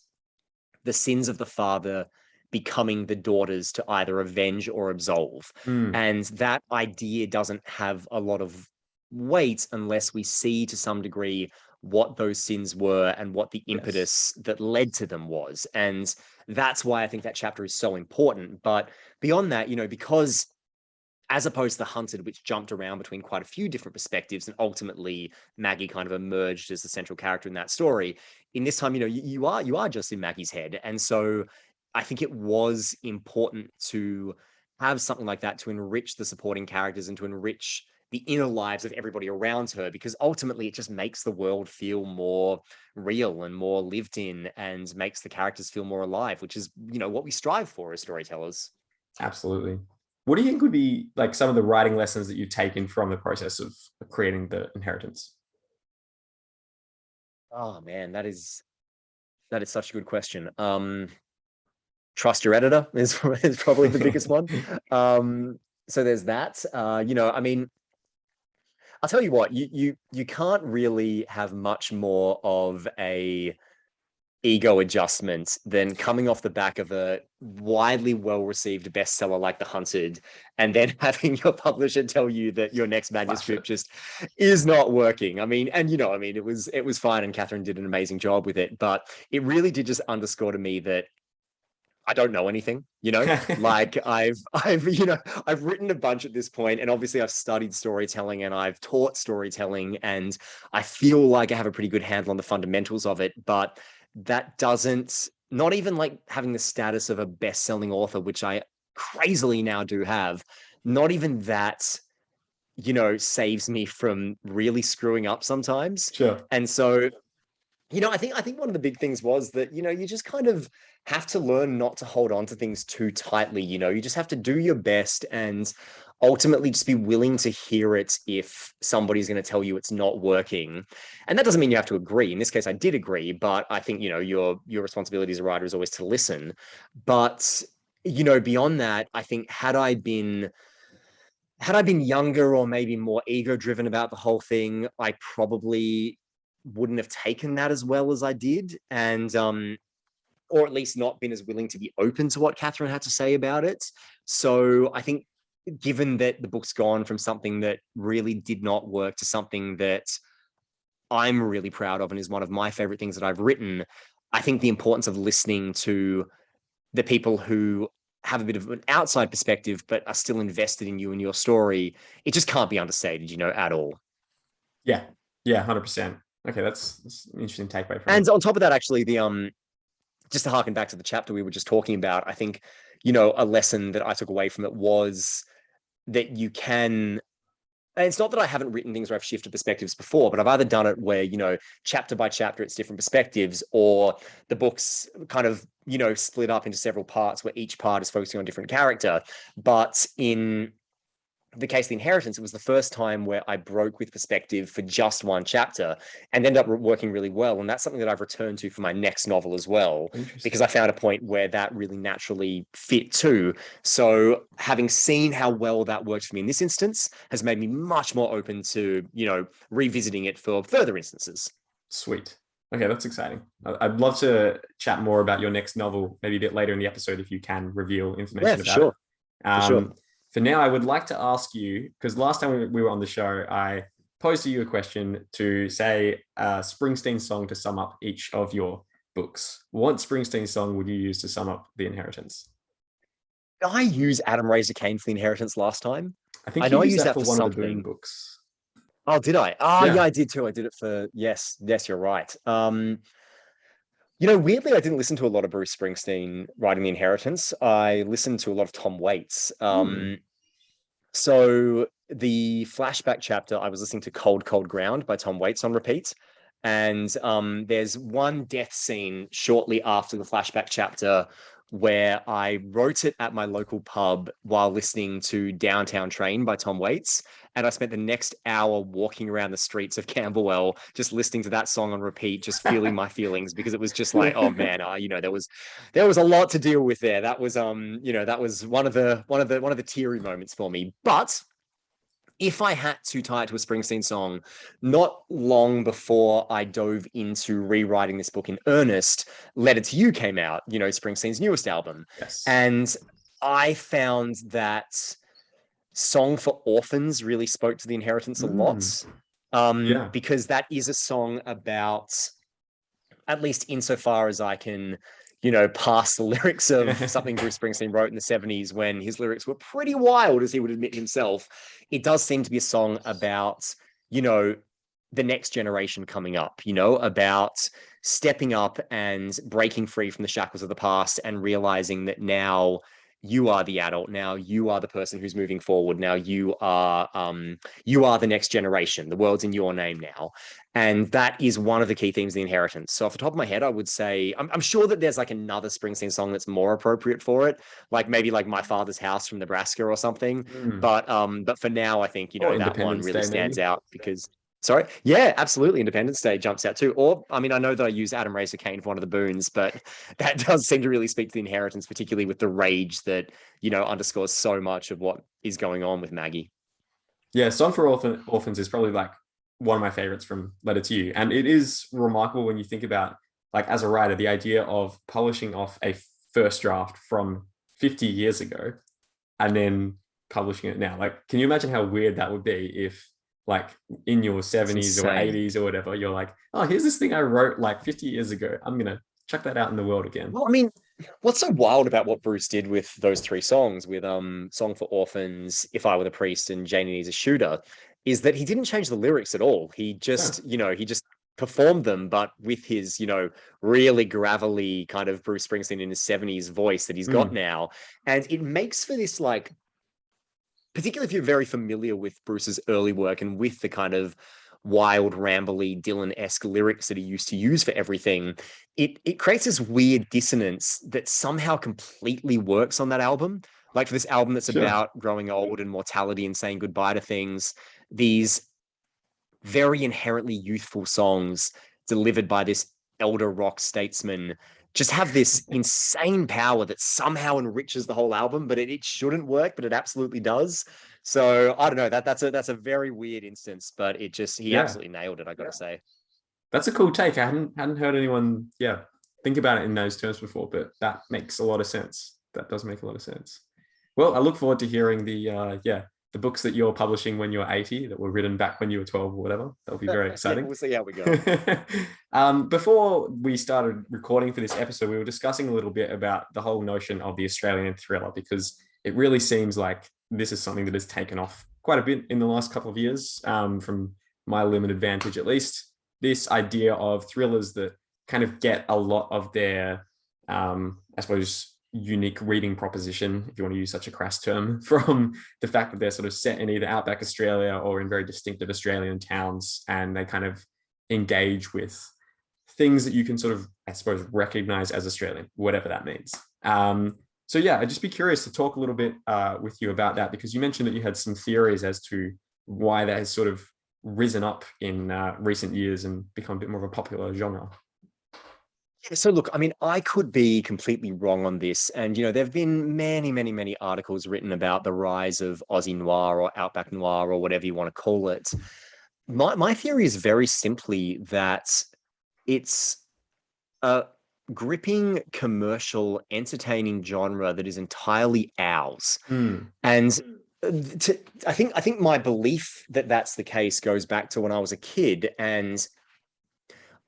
Speaker 2: the sins of the father becoming the daughters to either avenge or absolve.
Speaker 1: Mm,
Speaker 2: And that idea doesn't have a lot of weight unless we see to some degree what those sins were and what the
Speaker 1: yes.
Speaker 2: impetus that led to them was. And that's why I think that chapter is so important. But beyond that, because as opposed to the hunted, which jumped around between quite a few different perspectives, and ultimately Maggie kind of emerged as the central character in that story. In this time, you are just in Maggie's head, and so I think it was important to have something like that to enrich the supporting characters and to enrich the inner lives of everybody around her, because ultimately it just makes the world feel more real and more lived in, and makes the characters feel more alive, which is what we strive for as storytellers.
Speaker 1: Absolutely. What do you think would be like some of the writing lessons that you've taken from the process of creating the inheritance?
Speaker 2: Oh man, that is such a good question. Trust your editor is probably the biggest one. So there's that. I mean, I'll tell you what, you can't really have much more of a ego adjustment than coming off the back of a widely well-received bestseller like The Hunted, and then having your publisher tell you that your next
Speaker 1: Flash it.
Speaker 2: manuscript just is not working. I mean, and it was fine, and Catherine did an amazing job with it, but it really did just underscore to me that I don't know anything, like I've written a bunch at this point, and obviously I've studied storytelling and I've taught storytelling, and I feel like I have a pretty good handle on the fundamentals of it, but that doesn't, not even like having the status of a best-selling author, which I crazily now do have, not even that, saves me from really screwing up sometimes.
Speaker 1: Sure.
Speaker 2: And so I think one of the big things was that, you just kind of have to learn not to hold on to things too tightly. You just have to do your best and ultimately just be willing to hear it if somebody's going to tell you it's not working. And that doesn't mean you have to agree. In this case, I did agree, but I think, your responsibility as a writer is always to listen. But, beyond that, I think had I been younger or maybe more ego driven about the whole thing, I probably wouldn't have taken that as well as I did. And or at least not been as willing to be open to what Catherine had to say about it. So I think given that the book's gone from something that really did not work to something that I'm really proud of and is one of my favorite things that I've written, I think the importance of listening to the people who have a bit of an outside perspective, but are still invested in you and your story, it just can't be understated, at all.
Speaker 1: Yeah, yeah, 100%. Okay, that's an interesting takeaway from
Speaker 2: And
Speaker 1: it.
Speaker 2: on top of that, actually, just to harken back to the chapter we were just talking about, I think, a lesson that I took away from it was that you can, and it's not that I haven't written things where I've shifted perspectives before, but I've either done it where, chapter by chapter, it's different perspectives, or the book's kind of, split up into several parts where each part is focusing on a different character. But in the case of the inheritance, it was the first time where I broke with perspective for just one chapter and ended up working really well. And that's something that I've returned to for my next novel as well, because
Speaker 1: Interesting.
Speaker 2: I found a point where that really naturally fit too. So having seen how well that worked for me in this instance has made me much more open to, revisiting it for further instances.
Speaker 1: Sweet. Okay, that's exciting. I'd love to chat more about your next novel, maybe a bit later in the episode if you can reveal
Speaker 2: Yeah,
Speaker 1: information
Speaker 2: for
Speaker 1: about it.
Speaker 2: sure. For sure.
Speaker 1: For now, I would like to ask you, because last time we were on the show, I posed to you a question to say a Springsteen song to sum up each of your books. What Springsteen song would you use to sum up The Inheritance?
Speaker 2: Did I use Adam Razor Cain for the inheritance last time?
Speaker 1: I
Speaker 2: I
Speaker 1: think you
Speaker 2: know I
Speaker 1: used
Speaker 2: used
Speaker 1: that
Speaker 2: that
Speaker 1: for
Speaker 2: for
Speaker 1: one of the Boone
Speaker 2: something.
Speaker 1: books.
Speaker 2: Oh, did I? Oh, yeah,
Speaker 1: Yeah.
Speaker 2: I did too. I did it for, yes, yes, you're right. Weirdly, I didn't listen to a lot of Bruce Springsteen writing The Inheritance. I listened to a lot of Tom Waits.
Speaker 1: Hmm.
Speaker 2: So the flashback chapter, I was listening to Cold, Cold Ground by Tom Waits on repeat. And there's one death scene shortly after the flashback chapter where I wrote it at my local pub while listening to Downtown Train by Tom Waits. And I spent the next hour walking around the streets of Camberwell, just listening to that song on repeat, just feeling my feelings, because it was just like, oh man, there was a lot to deal with there. That was that was one of the teary moments for me. But if I had to tie it to a Springsteen song, not long before I dove into rewriting this book in earnest, Letter to You came out, Springsteen's newest album.
Speaker 1: Yes.
Speaker 2: And I found that Song for Orphans really spoke to the inheritance a lot.
Speaker 1: Mm. Yeah.
Speaker 2: Because that is a song about, at least insofar as I can, pass the lyrics of something Bruce Springsteen wrote in the 70s when his lyrics were pretty wild, as he would admit himself. It does seem to be a song about, you know, the next generation coming up, about stepping up and breaking free from the shackles of the past and realizing that now you are the adult. Now you are the person who's moving forward. Now you are the next generation. The world's in your name now. And that is one of the key themes of the inheritance. So off the top of my head, I would say I'm sure that there's like another Springsteen song that's more appropriate for it, like maybe like My Father's House from Nebraska or something.
Speaker 1: Mm.
Speaker 2: But for now, I think
Speaker 1: Or
Speaker 2: that one
Speaker 1: Independence
Speaker 2: really
Speaker 1: Day,
Speaker 2: stands
Speaker 1: maybe.
Speaker 2: out because. Sorry. Yeah, absolutely. Independence Day jumps out too. Or, I mean, I know that I use Adam Razor Cain for one of the boons, but that does seem to really speak to the inheritance, particularly with the rage that, underscores so much of what is going on with Maggie.
Speaker 1: Yeah, Song for Orphans is probably like one of my favorites from Letter to You. And it is remarkable when you think about, like, as a writer, the idea of polishing off a first draft from 50 years ago and then publishing it now. Like, can you imagine how weird that would be if, like, in your
Speaker 2: It's
Speaker 1: 70s or
Speaker 2: insane.
Speaker 1: 80s or whatever, you're like, oh, here's this thing I wrote like 50 years ago. I'm going to chuck that out in the world again.
Speaker 2: Well, I mean, what's so wild about what Bruce did with those three songs, with Song for Orphans, If I Were the Priest, and Janie Needs a Shooter, is that he didn't change the lyrics at all. He
Speaker 1: No.
Speaker 2: just, he just performed them, but with his, really gravelly kind of Bruce Springsteen in his 70s voice that he's got
Speaker 1: Mm.
Speaker 2: now. And it makes for this, like, particularly if you're very familiar with Bruce's early work and with the kind of wild, rambly, Dylan-esque lyrics that he used to use for everything, it creates this weird dissonance that somehow completely works on that album. Like for this album that's
Speaker 1: Sure.
Speaker 2: about growing old and mortality and saying goodbye to things, these very inherently youthful songs delivered by this elder rock statesman just have this insane power that somehow enriches the whole album, but it shouldn't work, but it absolutely does. So I don't know, that's a very weird instance, but he
Speaker 1: Yeah.
Speaker 2: absolutely nailed it, I gotta say.
Speaker 1: That's a cool take. I hadn't heard anyone, think about it in those terms before, but that makes a lot of sense. That does make a lot of sense. Well, I look forward to hearing the books that you're publishing when you're 80 that were written back when you were 12 or whatever. That'll be very exciting.
Speaker 2: We'll see how we go.
Speaker 1: Before we started recording for this episode, we were discussing a little bit about the whole notion of the Australian thriller, because it really seems like this is something that has taken off quite a bit in the last couple of years, from my limited vantage at least. This idea of thrillers that kind of get a lot of their, I suppose, unique reading proposition, if you want to use such a crass term, from the fact that they're sort of set in either outback Australia or in very distinctive Australian towns, and they kind of engage with things that you can sort of, I suppose, recognize as Australian, whatever that means. So yeah, I'd just be curious to talk a little bit with you about that, because you mentioned that you had some theories as to why that has sort of risen up in recent years and become a bit more of a popular genre.
Speaker 2: So look, I mean, I could be completely wrong on this. And, there have been many, many, many articles written about the rise of Aussie noir or outback noir or whatever you want to call it. My theory is very simply that it's a gripping, commercial, entertaining genre that is entirely ours. And I think my belief that that's the case goes back to when I was a kid, and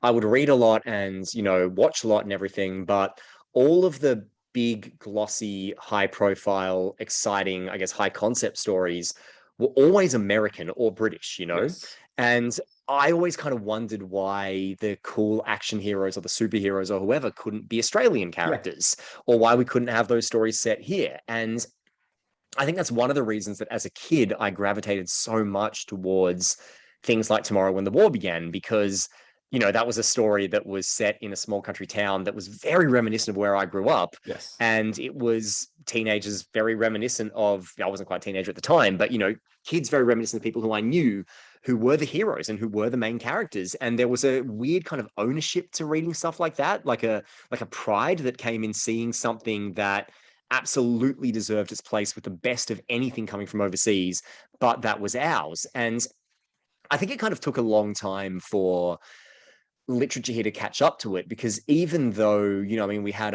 Speaker 2: I would read a lot and, watch a lot and everything, but all of the big, glossy, high profile, exciting, I guess, high concept stories were always American or British.
Speaker 1: Yes.
Speaker 2: And I always kind of wondered why the cool action heroes or the superheroes or whoever couldn't be Australian characters, or why we couldn't have those stories set here. And I think that's one of the reasons that as a kid, I gravitated so much towards things like Tomorrow When the War Began, because, that was a story that was set in a small country town that was very reminiscent of where I grew up.
Speaker 1: Yes.
Speaker 2: And it was teenagers very reminiscent of, I wasn't quite a teenager at the time, but, kids very reminiscent of people who I knew who were the heroes and who were the main characters. And there was a weird kind of ownership to reading stuff like that, like a pride that came in seeing something that absolutely deserved its place with the best of anything coming from overseas, but that was ours. And I think it kind of took a long time for literature here to catch up to it, because even though, I mean, we had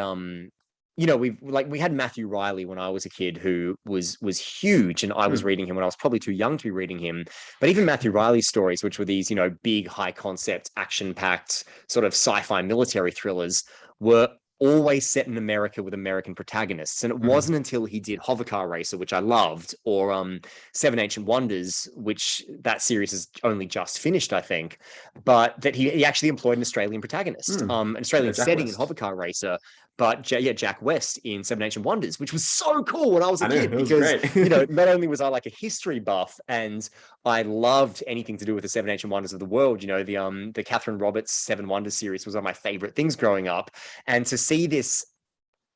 Speaker 2: we had Matthew Riley when I was a kid, who was huge, and I was reading him when I was probably too young to be reading him. But even Matthew Riley's stories, which were these, big, high concept, action packed sort of sci-fi military thrillers, were always set in America with American protagonists. And it wasn't until he did Hovercar Racer, which I loved, or Seven Ancient Wonders, which that series has only just finished, I think, but that he actually employed an Australian protagonist, an Australian setting in Hovercar Racer, but Jack West in Seven Ancient Wonders, which was so cool when I was a kid, because not only was I like a history buff and I loved anything to do with the Seven Ancient Wonders of the world, the Catherine Roberts Seven Wonders series was one of my favorite things growing up, and to see this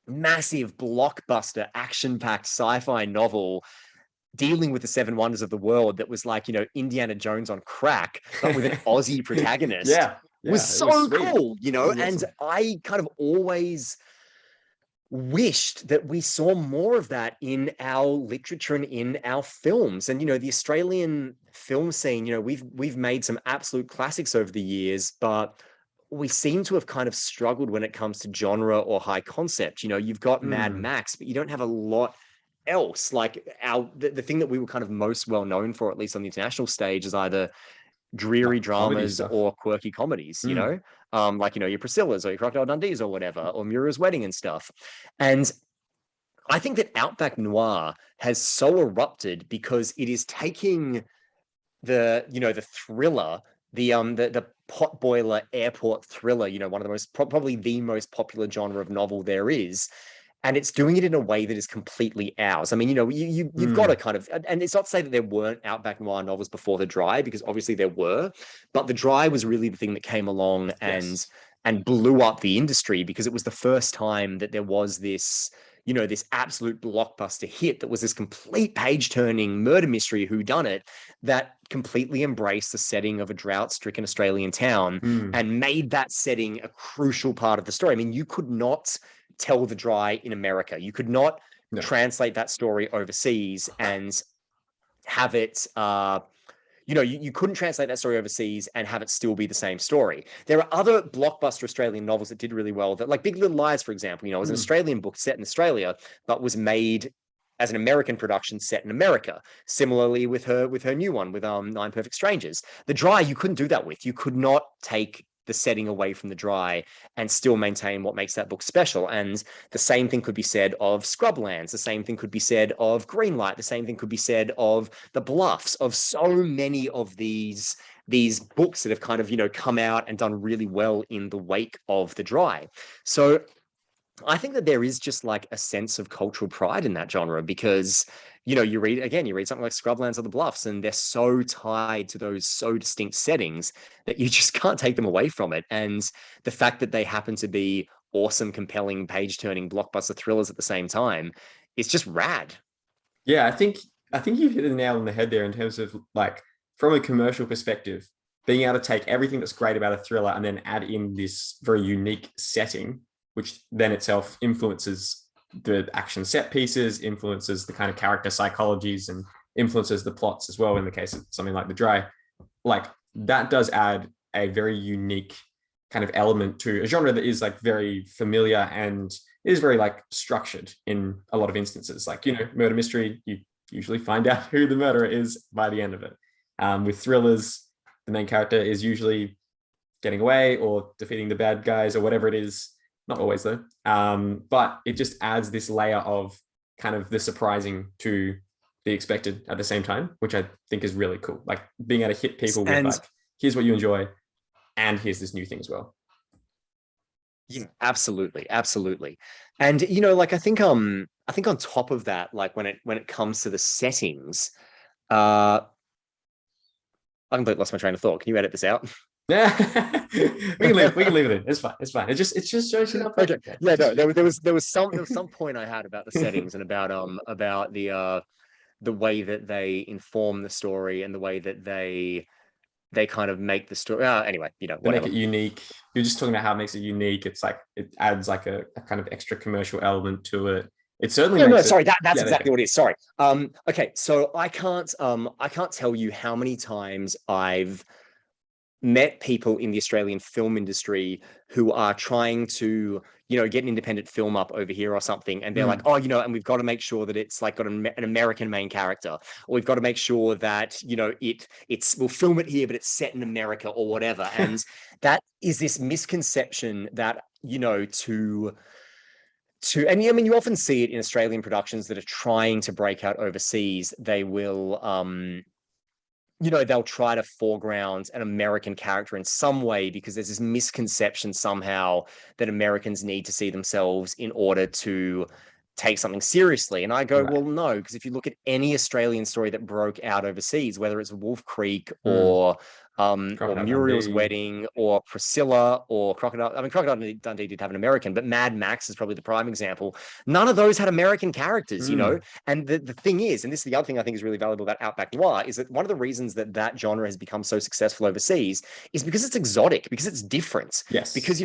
Speaker 2: massive blockbuster action-packed sci-fi novel dealing with the Seven Wonders of the world that was like, Indiana Jones on crack, but with an Aussie protagonist, was so cool, and I kind of always wished that we saw more of that in our literature and in our films. And the Australian film scene, we've made some absolute classics over the years, but we seem to have kind of struggled when it comes to genre or high concept. You've got Mad Max, but you don't have a lot else. Like the thing that we were kind of most well known for, at least on the international stage, is either dreary dramas or quirky comedies, like, your Priscillas or your Crocodile Dundees or whatever, or Muriel's Wedding and stuff. And I think that Outback Noir has so erupted because it is taking the thriller, the potboiler airport thriller, one of the most, probably the most popular genre of novel there is, and it's doing it in a way that is completely ours. I mean, you've got to kind of, and it's not to say that there weren't Outback Noir novels before The Dry, because obviously there were, but The Dry was really the thing that came along
Speaker 1: Yes.
Speaker 2: and blew up the industry, because it was the first time that there was this, this absolute blockbuster hit that was this complete page-turning murder mystery whodunit that completely embraced the setting of a drought-stricken Australian town and made that setting a crucial part of the story. I mean, you could not tell The Dry in America. You could not
Speaker 1: No.
Speaker 2: translate that story overseas and have it you couldn't translate that story overseas and have it still be the same story. There are other blockbuster Australian novels that did really well, that, like Big Little Lies, for example, was an Australian book set in Australia, but was made as an American production set in America. Similarly with her new one, with Nine Perfect Strangers. The Dry, you couldn't do that with. You could not take the setting away from The Dry and still maintain what makes that book special. And the same thing could be said of Scrublands. The same thing could be said of Greenlight. The same thing could be said of The Bluffs, of so many of these books that have kind of, come out and done really well in the wake of The Dry. So I think that there is just like a sense of cultural pride in that genre, because you read something like Scrublands or The Bluffs, and they're so tied to those so distinct settings that you just can't take them away from it. And the fact that they happen to be awesome, compelling, page-turning blockbuster thrillers at the same time, it's just rad.
Speaker 1: Yeah, I think you hit the nail on the head there in terms of, like, from a commercial perspective, being able to take everything that's great about a thriller and then add in this very unique setting, which then itself influences the action set pieces, influences the kind of character psychologies, and influences the plots as well in the case of something like The Dry. Like, that does add a very unique kind of element to a genre that is, like, very familiar and is very, like, structured in a lot of instances. Like, murder mystery, you usually find out who the murderer is by the end of it. With thrillers, the main character is usually getting away or defeating the bad guys or whatever it is. Not always, though. But it just adds this layer of kind of the surprising to the expected at the same time, which I think is really cool. Like, being able to hit people with, like, here's what you enjoy, and here's this new thing as well.
Speaker 2: Yeah, absolutely, absolutely. And like, I think on top of that, like, when it comes to the settings, I completely lost my train of thought. Can you edit this out?
Speaker 1: Yeah, we can leave it in. It's fine. It's fine. It just shows you how perfect.
Speaker 2: Okay. Yeah, no, there was some point I had about the settings and about the way that they inform the story and the way that they kind of make the story. Anyway,
Speaker 1: They
Speaker 2: whatever.
Speaker 1: make it unique. You're just talking about how it makes it unique. It's like, it adds like a kind of extra commercial element to it. It certainly makes
Speaker 2: sorry,
Speaker 1: it,
Speaker 2: that's exactly what it is. Sorry. Okay, so I can't tell you how many times I've met people in the Australian film industry who are trying to, get an independent film up over here or something. And they're like, oh, and we've got to make sure that it's like got an American main character, or we've got to make sure that, we'll film it here, but it's set in America or whatever. And that is this misconception that, and I mean, you often see it in Australian productions that are trying to break out overseas. They will, they'll try to foreground an American character in some way, because there's this misconception somehow that Americans need to see themselves in order to take something seriously. And I go, well, no, because if you look at any Australian story that broke out overseas, whether it's Wolf Creek or Muriel's Wedding or Priscilla or Crocodile. I mean, Crocodile Dundee did have an American, but Mad Max is probably the prime example. None of those had American characters, And the thing is, and this is the other thing I think is really valuable about Outback Noir, is that one of the reasons that genre has become so successful overseas is because it's exotic, because it's different.
Speaker 1: Yes.
Speaker 2: Because,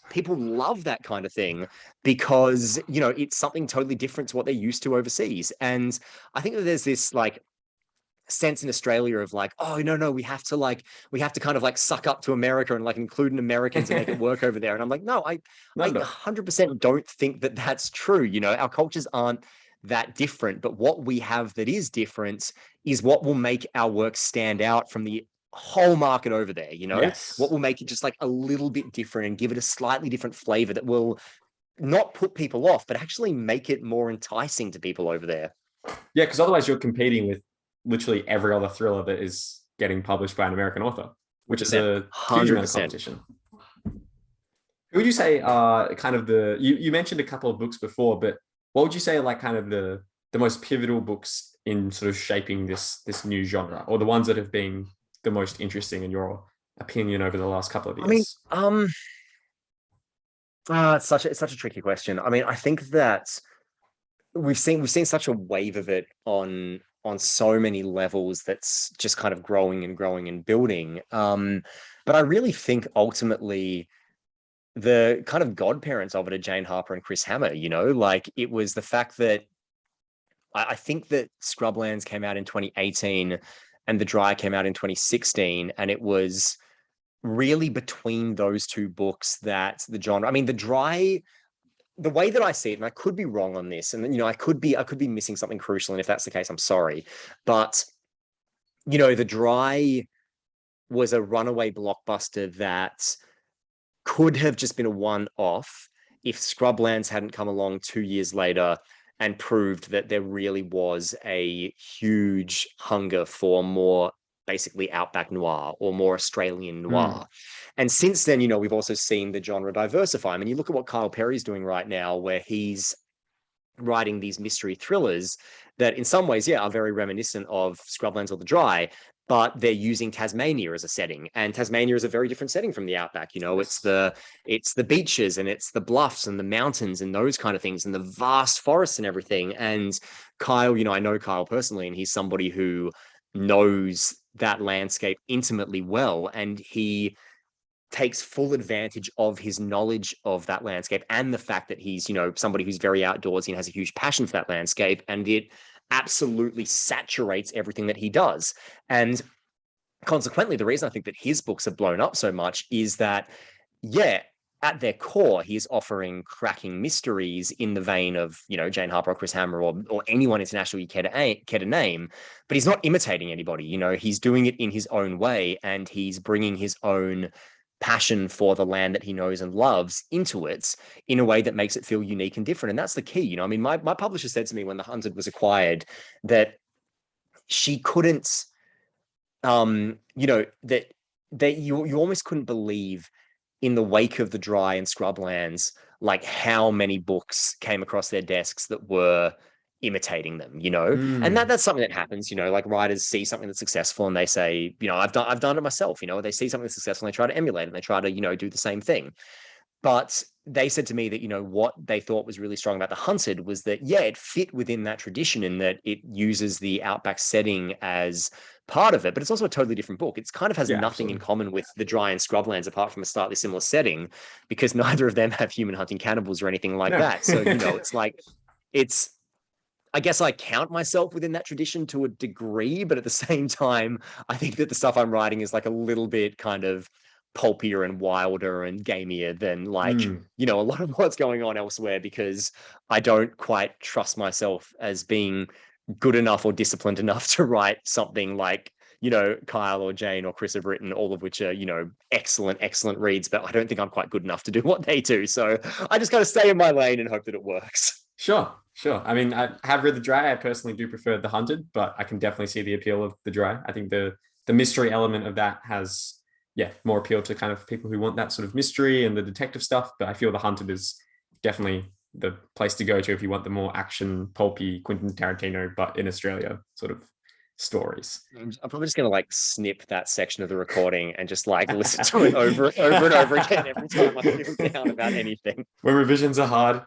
Speaker 2: people love that kind of thing because, it's something totally different to what they're used to overseas. And I think that there's this, like, sense in Australia of like, oh, no, we have to kind of like suck up to America and like include Americans and make it work over there. And I'm like, no, I 100% don't think that that's true. Our cultures aren't that different, but what we have that is different is what will make our work stand out from the whole market over there.
Speaker 1: Yes.
Speaker 2: What will make it just like a little bit different and give it a slightly different flavor that will not put people off, but actually make it more enticing to people over there.
Speaker 1: Yeah, because otherwise you're competing with literally every other thriller that is getting published by an American author, which is a huge amount of competition. Who would you say are kind of you mentioned a couple of books before, but what would you say are like kind of the most pivotal books in sort of shaping this new genre, or the ones that have been the most interesting in your opinion over the last couple of
Speaker 2: I mean,
Speaker 1: years?
Speaker 2: it's such a tricky question. I mean, I think that we've seen such a wave of it on so many levels that's just kind of growing and growing and building. But I really think ultimately the kind of godparents of it are Jane Harper and Chris Hammer, like it was the fact that I think that Scrublands came out in 2018 and The Dry came out in 2016, and it was really between those two books that the genre, I mean, The Dry, the way that I see it, and I could be wrong on this, and I could be missing something crucial, and if that's the case, I'm sorry. But The Dry was a runaway blockbuster that could have just been a one-off if Scrublands hadn't come along 2 years later and proved that there really was a huge hunger for more basically outback noir or more Australian noir.
Speaker 1: Mm.
Speaker 2: And since then, we've also seen the genre diversify. I mean, you look at what Kyle Perry's doing right now, where he's writing these mystery thrillers that in some ways, yeah, are very reminiscent of Scrublands or The Dry, but they're using Tasmania as a setting, and Tasmania is a very different setting from the outback. It's
Speaker 1: Yes.
Speaker 2: the beaches and it's the bluffs and the mountains and those kind of things and the vast forests and everything. And Kyle, I know Kyle personally, and he's somebody who knows that landscape intimately well, and he takes full advantage of his knowledge of that landscape and the fact that he's, somebody who's very outdoorsy and has a huge passion for that landscape, and it absolutely saturates everything that he does. And consequently, the reason I think that his books have blown up so much is that, yeah, at their core, he's offering cracking mysteries in the vein of, Jane Harper or Chris Hammer or anyone international you care to name, but he's not imitating anybody. He's doing it in his own way, and he's bringing his own passion for the land that he knows and loves into it in a way that makes it feel unique and different. And that's the key. I mean, my publisher said to me when The Hunted was acquired that she couldn't, that you almost couldn't believe in the wake of The Dry and Scrublands, like how many books came across their desks that were imitating them, and
Speaker 1: Mm.
Speaker 2: that's something that happens, like writers see something that's successful and they say, I've done it myself, they see something that's successful and they try to emulate it and they try to, do the same thing. But they said to me that, what they thought was really strong about The Hunted was that, yeah, it fit within that tradition in that it uses the outback setting as part of it, but it's also a totally different book. It's kind of has
Speaker 1: Yeah,
Speaker 2: nothing in
Speaker 1: absolutely.
Speaker 2: common with The Dry and Scrublands apart from a slightly similar setting, because neither of them have human hunting cannibals or anything like
Speaker 1: No.
Speaker 2: that. So, it's like, it's, I guess I count myself within that tradition to a degree, but at the same time, I think that the stuff I'm writing is like a little bit kind of pulpier and wilder and gamier than like,
Speaker 1: Mm.
Speaker 2: a lot of what's going on elsewhere, because I don't quite trust myself as being good enough or disciplined enough to write something like, Kyle or Jane or Chris have written, all of which are, excellent, excellent reads, but I don't think I'm quite good enough to do what they do. So I just got to stay in my lane and hope that it works.
Speaker 1: Sure, sure. I mean, I have read The Dry. I personally do prefer The Hunted, but I can definitely see the appeal of The Dry. I think the mystery element of that has, yeah, more appeal to kind of people who want that sort of mystery and the detective stuff. But I feel The Hunted is definitely the place to go to if you want the more action, pulpy Quentin Tarantino, but in Australia sort of stories.
Speaker 2: I'm probably just gonna like snip that section of the recording and just like listen to it over and over again every time I feel down about anything.
Speaker 1: When revisions are hard,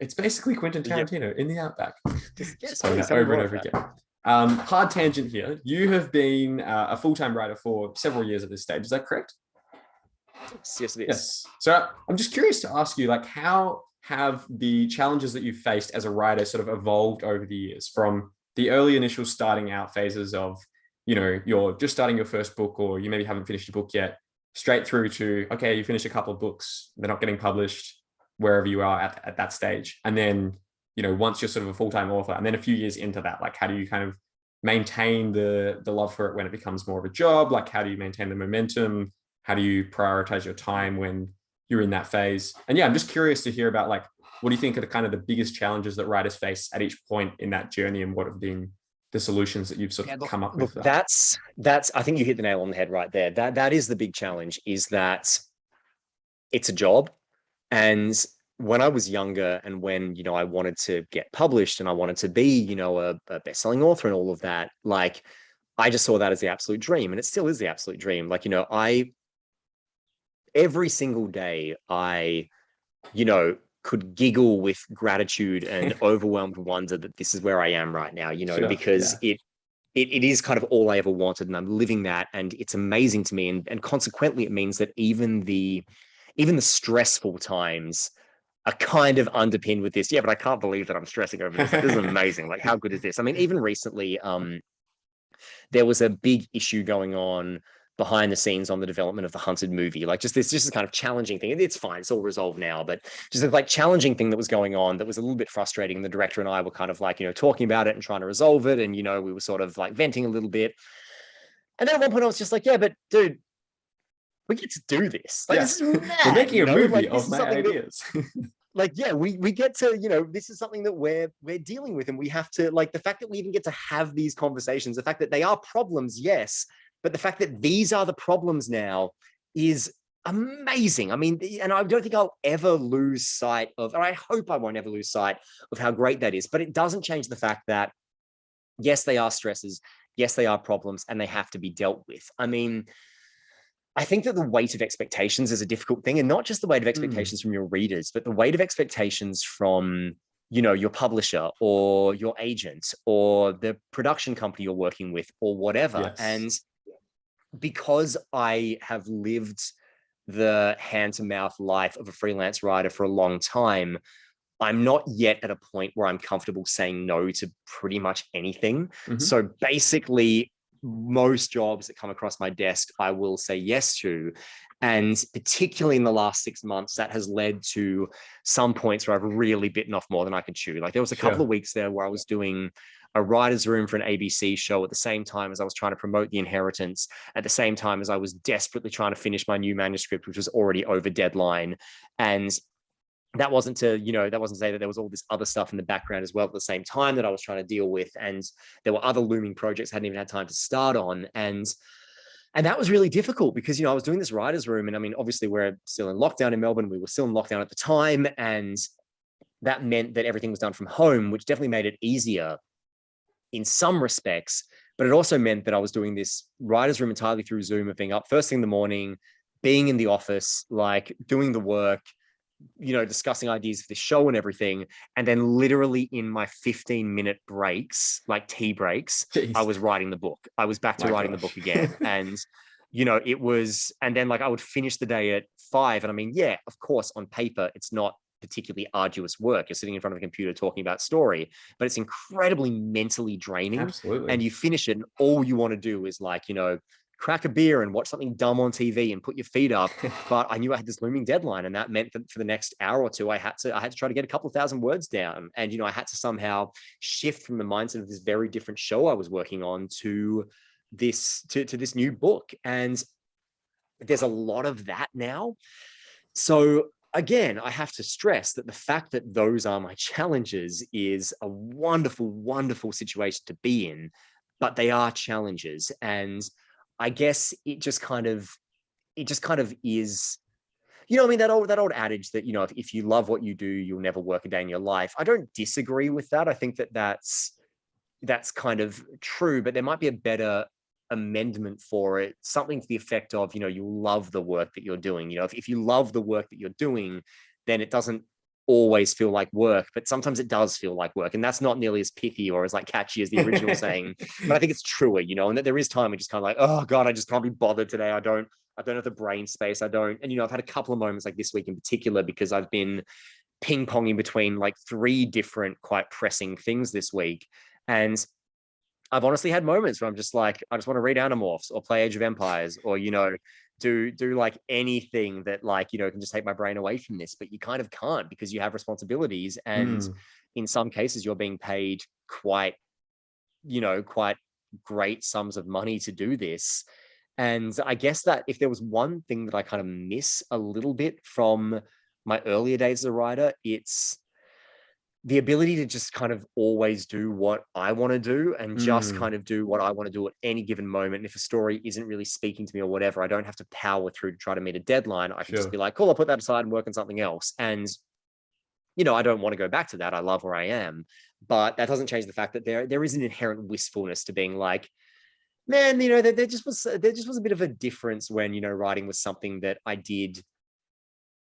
Speaker 1: it's basically Quentin
Speaker 2: Yep.
Speaker 1: Tarantino in the Outback.
Speaker 2: Just
Speaker 1: Playing
Speaker 2: please
Speaker 1: that
Speaker 2: tell me
Speaker 1: over and
Speaker 2: more of
Speaker 1: over
Speaker 2: that.
Speaker 1: again. Hard tangent here. You have been a full-time writer for several years at this stage. Is that correct?
Speaker 2: Yes, it is.
Speaker 1: Yes. So I'm just curious to ask you, like, how have the challenges that you've faced as a writer sort of evolved over the years from the early initial starting out phases of, you're just starting your first book or you maybe haven't finished a book yet, straight through to, okay, you finish a couple of books, they're not getting published wherever you are at that stage. And then, once you're sort of a full-time author, and then a few years into that, like, how do you kind of maintain the love for it when it becomes more of a job? Like, how do you maintain the momentum? How do you prioritize your time when you're in that phase? And yeah, I'm just curious to hear about, like, what do you think are the kind of the biggest challenges that writers face at each point in that journey, and what have been the solutions that you've sort
Speaker 2: Yeah,
Speaker 1: of
Speaker 2: look,
Speaker 1: come up
Speaker 2: look,
Speaker 1: with that?
Speaker 2: that's I think you hit the nail on the head right there. That is the big challenge, is that it's a job. And when I was younger and when, I wanted to get published and I wanted to be, a best-selling author and all of that, like I just saw that as the absolute dream. And it still is the absolute dream. Like, every single day could giggle with gratitude and overwhelmed wonder that this is where I am right now,
Speaker 1: Sure.
Speaker 2: because
Speaker 1: Yeah.
Speaker 2: it is kind of all I ever wanted, and I'm living that, and it's amazing to me. And consequently, it means that even the stressful times are kind of underpinned with this. Yeah, but I can't believe that I'm stressing over this. Like, this is amazing. Like, how good is this? I mean, even recently, there was a big issue going on behind the scenes on the development of the Hunted movie. Like just a kind of challenging thing. It's fine. It's all resolved now, but just a like challenging thing that was going on that was a little bit frustrating. The director and I were kind of like, talking about it and trying to resolve it. And, we were sort of like venting a little bit. And then at one point I was just like, yeah, but dude, we get to do this. Like,
Speaker 1: Yeah.
Speaker 2: this is
Speaker 1: We're
Speaker 2: mad,
Speaker 1: making a movie
Speaker 2: like this
Speaker 1: of
Speaker 2: is
Speaker 1: my
Speaker 2: something that
Speaker 1: ideas.
Speaker 2: like, yeah, we get to, this is something that we're dealing with, and we have to, like, the fact that we even get to have these conversations, the fact that they are problems, yes, but the fact that these are the problems now is amazing. I mean, and I don't think I'll ever lose sight of, or I hope I won't ever lose sight of how great that is, but it doesn't change the fact that yes, they are stresses, yes, they are problems, and they have to be dealt with. I mean, I think that the weight of expectations is a difficult thing, and not just the weight of
Speaker 1: Mm,
Speaker 2: expectations from your readers, but the weight of expectations from, your publisher or your agent or the production company you're working with or whatever.
Speaker 1: yes.
Speaker 2: And because I have lived the hand to mouth life of a freelance writer for a long time, I'm not yet at a point where I'm comfortable saying no to pretty much anything.
Speaker 1: Hmm.
Speaker 2: So basically, most jobs that come across my desk, I will say yes to. And particularly in the last 6 months, that has led to some points where I've really bitten off more than I could chew. Like there was a couple of
Speaker 1: Sure.
Speaker 2: weeks there where I was doing a writer's room for an ABC show at the same time as I was trying to promote The Inheritance, at the same time as I was desperately trying to finish my new manuscript, which was already over deadline. And that wasn't to say that there was all this other stuff in the background as well at the same time that I was trying to deal with. And there were other looming projects I hadn't even had time to start on. And that was really difficult because, I was doing this writer's room. And I mean, obviously we're still in lockdown in Melbourne. We were still in lockdown at the time. And that meant that everything was done from home, which definitely made it easier in some respects. But it also meant that I was doing this writer's room entirely through Zoom, of being up first thing in the morning, being in the office, like doing the work, discussing ideas for the show and everything. And then literally in my 15-minute breaks, like tea breaks, I
Speaker 1: Jeez.
Speaker 2: was writing the book. I was back to
Speaker 1: My
Speaker 2: writing the
Speaker 1: gosh.
Speaker 2: book again. And, it was, and then like I would finish the day at 5. And I mean, yeah, of course, on paper, it's not particularly arduous work. You're sitting in front of a computer talking about story, but it's incredibly mentally draining. And
Speaker 1: Absolutely.
Speaker 2: you finish it, and all you want to do is like, crack a beer and watch something dumb on TV and put your feet up. But I knew I had this looming deadline, and that meant that for the next hour or two, I had to try to get a couple of thousand words down. And I had to somehow shift from the mindset of this very different show I was working on to this new book. And there's a lot of that now. So again, I have to stress that the fact that those are my challenges is a wonderful, wonderful situation to be in, but they are challenges. And I guess it just kind of is, I mean, that old adage that, if you love what you do, you'll never work a day in your life. I don't disagree with that. I think that that's kind of true, but there might be a better amendment for it, something to the effect of, you love the work that you're doing. If you love the work that you're doing, then it doesn't always feel like work, but sometimes it does feel like work. And that's not nearly as pithy or as like catchy as the original saying, but I think it's truer, and that there is time we just kind of like, oh God, I just can't be bothered today. I don't have the brain space. I don't. And, I've had a couple of moments like this week in particular, because I've been ping ponging between like 3 different quite pressing things this week. And I've honestly had moments where I'm just like, I just want to read Animorphs or play Age of Empires or, do like anything that like, can just take my brain away from this, but you kind of can't because you have responsibilities. And
Speaker 1: Mm,
Speaker 2: in some cases you're being paid quite great sums of money to do this. And I guess that if there was one thing that I kind of miss a little bit from my earlier days as a writer, it's the ability to just kind of always do what I want to do and just
Speaker 1: Mm,
Speaker 2: kind of do what I want to do at any given moment. And if a story isn't really speaking to me or whatever, I don't have to power through to try to meet a deadline. I can just
Speaker 1: sure.
Speaker 2: be like, cool, I'll put that aside and work on something else. And, I don't want to go back to that. I love where I am. But that doesn't change the fact that there is an inherent wistfulness to being like, man, there just was a bit of a difference when, writing was something that I did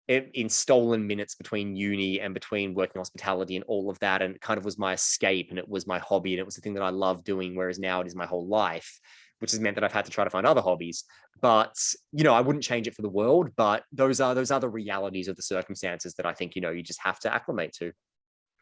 Speaker 2: in stolen minutes between uni and between working hospitality and all of that, and it kind of was my escape and it was my hobby and it was the thing that I love doing, whereas now it is my whole life, which has meant that I've had to try to find other hobbies. But I wouldn't change it for the world, but those are the realities of the circumstances that I think you just have to acclimate to.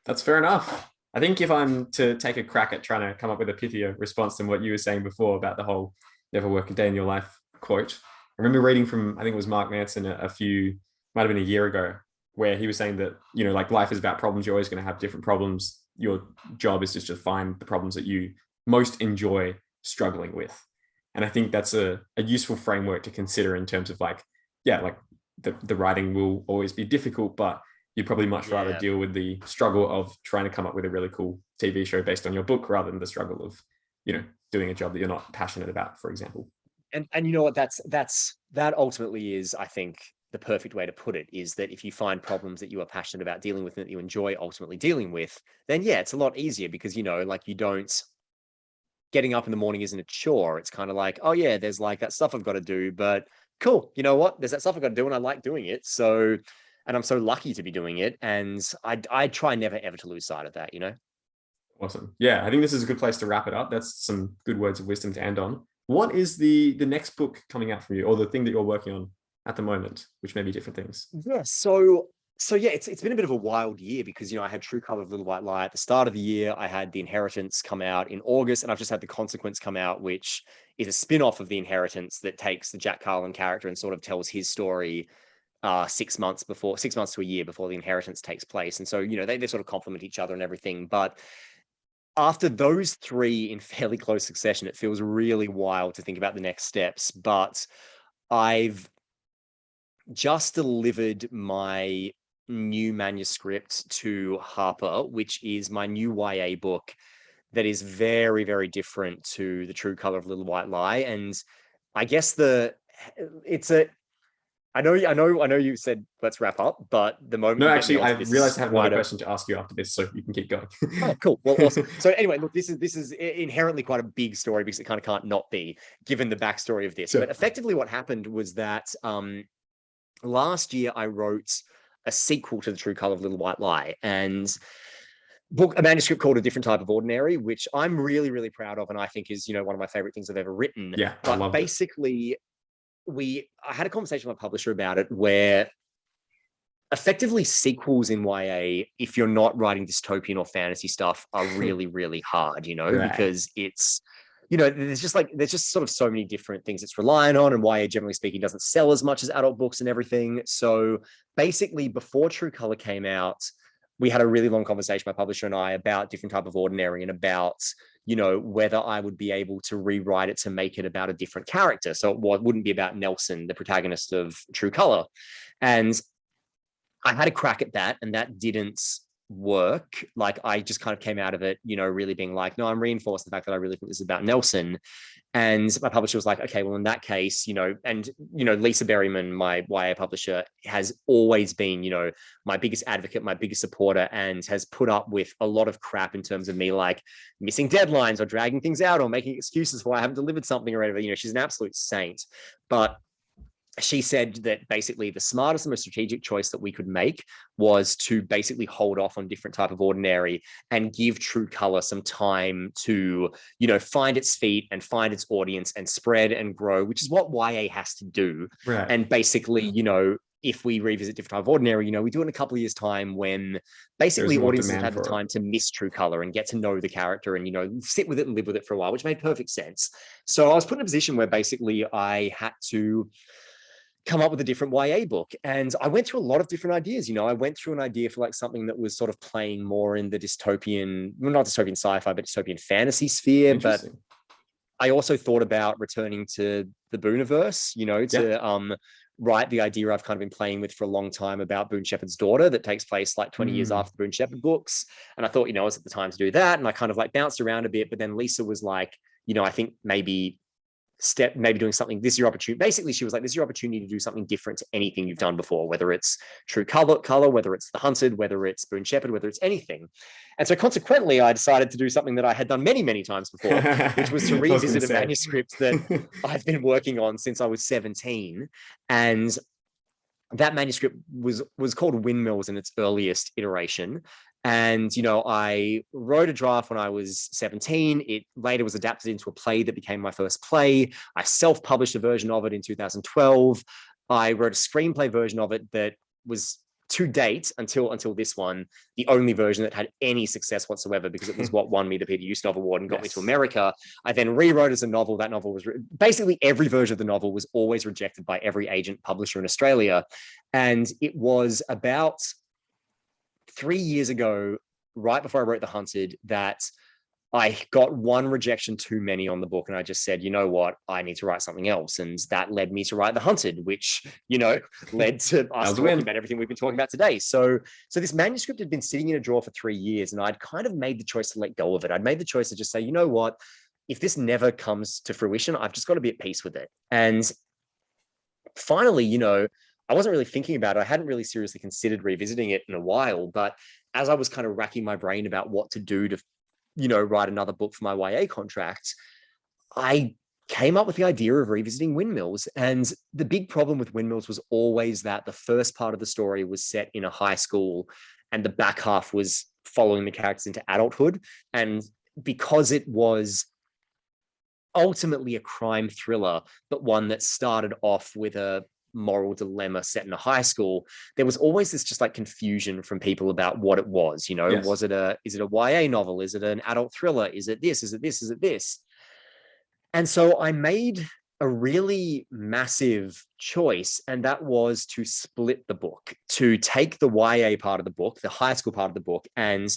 Speaker 1: That's fair enough. I think if I'm to take a crack at trying to come up with a pithier response than what you were saying before about the whole never work a day in your life quote, I remember reading from, I think it was Mark Manson a few, might have been a year ago, where he was saying that, like life is about problems. You're always going to have different problems. Your job is just to find the problems that you most enjoy struggling with. And I think that's a useful framework to consider in terms of like, yeah, like the writing will always be difficult, but you'd probably much rather
Speaker 2: Yeah.
Speaker 1: deal with the struggle of trying to come up with a really cool TV show based on your book rather than the struggle of, doing a job that you're not passionate about, for example.
Speaker 2: And you know what, that ultimately is, I think, the perfect way to put it, is that if you find problems that you are passionate about dealing with and that you enjoy ultimately dealing with, then yeah, it's a lot easier because like you don't, getting up in the morning isn't a chore. It's kind of like, oh yeah, there's like that stuff I've got to do, but cool, you know what? There's that stuff I've got to do and I like doing it. So, and I'm so lucky to be doing it. And I try never ever to lose sight of that.
Speaker 1: Awesome. Yeah, I think this is a good place to wrap it up. That's some good words of wisdom to end on. What is the next book coming out from you, or the thing that you're working on at the moment, which may be different things?
Speaker 2: Yeah. So yeah, it's been a bit of a wild year because I had True Color of Little White Lie at the start of the year. I had The Inheritance come out in August, and I've just had The Consequence come out, which is a spin-off of The Inheritance that takes the Jack Carlin character and sort of tells his story 6 months to a year before The Inheritance takes place. And so, they sort of complement each other and everything. But after those three in fairly close succession, it feels really wild to think about the next steps. But I've just delivered my new manuscript to Harper, which is my new YA book that is very, very different to The True Color of Little White Lie. And I guess it's a I know you said let's wrap up, but the moment
Speaker 1: No,
Speaker 2: you get me
Speaker 1: actually, I
Speaker 2: onto this
Speaker 1: realized I have another
Speaker 2: wider.
Speaker 1: question to ask you after this, so you can keep going.
Speaker 2: Oh, cool. Well, awesome. So anyway, look, this is inherently quite a big story because it kind of can't not be, given the backstory of this.
Speaker 1: Sure.
Speaker 2: But effectively, what happened was that last year I wrote a sequel to The True Color of Little White Lie, and a manuscript called A Different Type of Ordinary, which I'm really, really proud of, and I think is one of my favorite things I've ever written.
Speaker 1: Yeah, I
Speaker 2: But
Speaker 1: loved it.
Speaker 2: basically, I had a conversation with my publisher about it, where effectively sequels in YA, if you're not writing dystopian or fantasy stuff, are really, really hard,
Speaker 1: Right.
Speaker 2: because it's, there's just sort of so many different things it's relying on, and YA, generally speaking, doesn't sell as much as adult books and everything. So basically, before True Color came out, we had a really long conversation, my publisher and I, about Different Type of Ordinary and about, whether I would be able to rewrite it to make it about a different character. So it wouldn't be about Nelson, the protagonist of True Color. And I had a crack at that, and that didn't work. Like, I just kind of came out of it, really being like, no, I'm reinforced the fact that I really think this is about Nelson. And my publisher was like, okay, well, in that case, and Lisa Berryman, my YA publisher, has always been, my biggest advocate, my biggest supporter, and has put up with a lot of crap in terms of me like missing deadlines or dragging things out or making excuses for why I haven't delivered something or whatever. She's an absolute saint. But she said that basically the smartest and most strategic choice that we could make was to basically hold off on Different Type of Ordinary and give True Color some time to, find its feet and find its audience and spread and grow, which is what YA has to do.
Speaker 1: Right.
Speaker 2: And basically, if we revisit Different Type of Ordinary, we do it in a couple of years' time when
Speaker 1: There's
Speaker 2: basically
Speaker 1: more
Speaker 2: audiences have
Speaker 1: demand
Speaker 2: had the
Speaker 1: for it.
Speaker 2: time to miss True Color and get to know the character and, sit with it and live with it for a while, which made perfect sense. So I was put in a position where basically I had to come up with a different YA book. And I went through a lot of different ideas. I went through an idea for like something that was sort of playing more in the dystopian, well, not dystopian sci-fi, but dystopian fantasy sphere. But
Speaker 1: Interesting.
Speaker 2: I also thought about returning to the Booniverse, to write the idea I've kind of been playing with for a long time about Boone Shepherd's daughter that takes place like 20 years after the Boone Shepherd books. And I thought, it was at the time to do that. And I kind of like bounced around a bit, but then Lisa was like, I think maybe doing something, this is your opportunity. Basically, she was like, this is your opportunity to do something different to anything you've done before, whether it's True Color, whether it's The Hunted, whether it's Boone Shepherd, whether it's anything. And so consequently, I decided to do something that I had done many, many times before, which was to revisit a manuscript that I've been working on since I was 17. And that manuscript was called Windmills in its earliest iteration. And, I wrote a draft when I was 17. It later was adapted into a play that became my first play. I self-published a version of it in 2012. I wrote a screenplay version of it that was, to date, until this one, the only version that had any success whatsoever, because it was what won me the Peter Ustinov Award and got me to America. I then rewrote as a novel. That novel was basically every version of the novel was always rejected by every agent publisher in Australia. And it was about 3 years ago, right before I wrote The Hunted, that I got one rejection too many on the book. And I just said, you know what, I need to write something else. And that led me to write The Hunted, which, led to us talking about everything we've been talking about today. So this manuscript had been sitting in a drawer for 3 years, and I'd kind of made the choice to let go of it. I'd made the choice to just say, you know what, if this never comes to fruition, I've just got to be at peace with it. And finally, I wasn't really thinking about it. I hadn't really seriously considered revisiting it in a while, but as I was kind of racking my brain about what to do to, write another book for my YA contract, I came up with the idea of revisiting Windmills. And the big problem with Windmills was always that the first part of the story was set in a high school and the back half was following the characters into adulthood. And because it was ultimately a crime thriller, but one that started off with a moral dilemma set in a high school, there was always this just like confusion from people about what it was. Is it a YA novel? Is it an adult thriller? Is it this? Is it this? Is it this? And so I made a really massive choice, and that was to split the book, to take the YA part of the book, the high school part of the book, and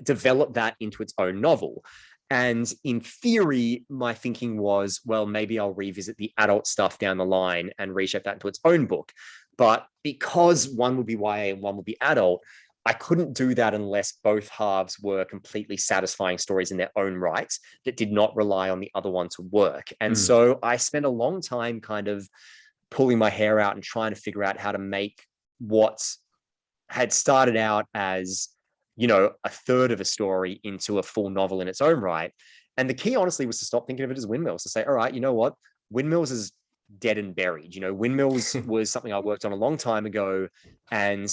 Speaker 2: develop that into its own novel. And in theory, my thinking was, well, maybe I'll revisit the adult stuff down the line and reshape that into its own book. But because one would be YA and one would be adult, I couldn't do that unless both halves were completely satisfying stories in their own right that did not rely on the other one to work. And so I spent a long time kind of pulling my hair out and trying to figure out how to make what had started out as a third of a story into a full novel in its own right. And the key, honestly, was to stop thinking of it as Windmills, to say, all right, you know what? Windmills is dead and buried. Windmills was something I worked on a long time ago, and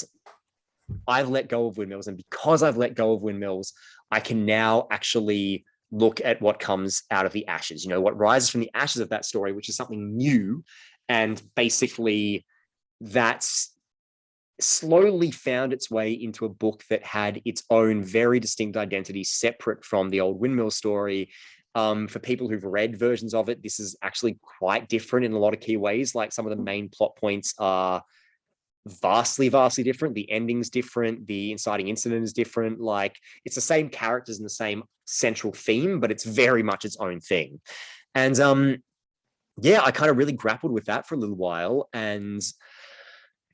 Speaker 2: I've let go of Windmills. And because I've let go of Windmills, I can now actually look at what comes out of the ashes, what rises from the ashes of that story, which is something new. And basically that's slowly found its way into a book that had its own very distinct identity, separate from the old Windmill story. For people who've read versions of it, this is actually quite different in a lot of key ways. Like some of the main plot points are vastly different. The ending's different. The inciting incident is different. Like it's the same characters and the same central theme, but it's very much its own thing. And I kind of really grappled with that for a little while. And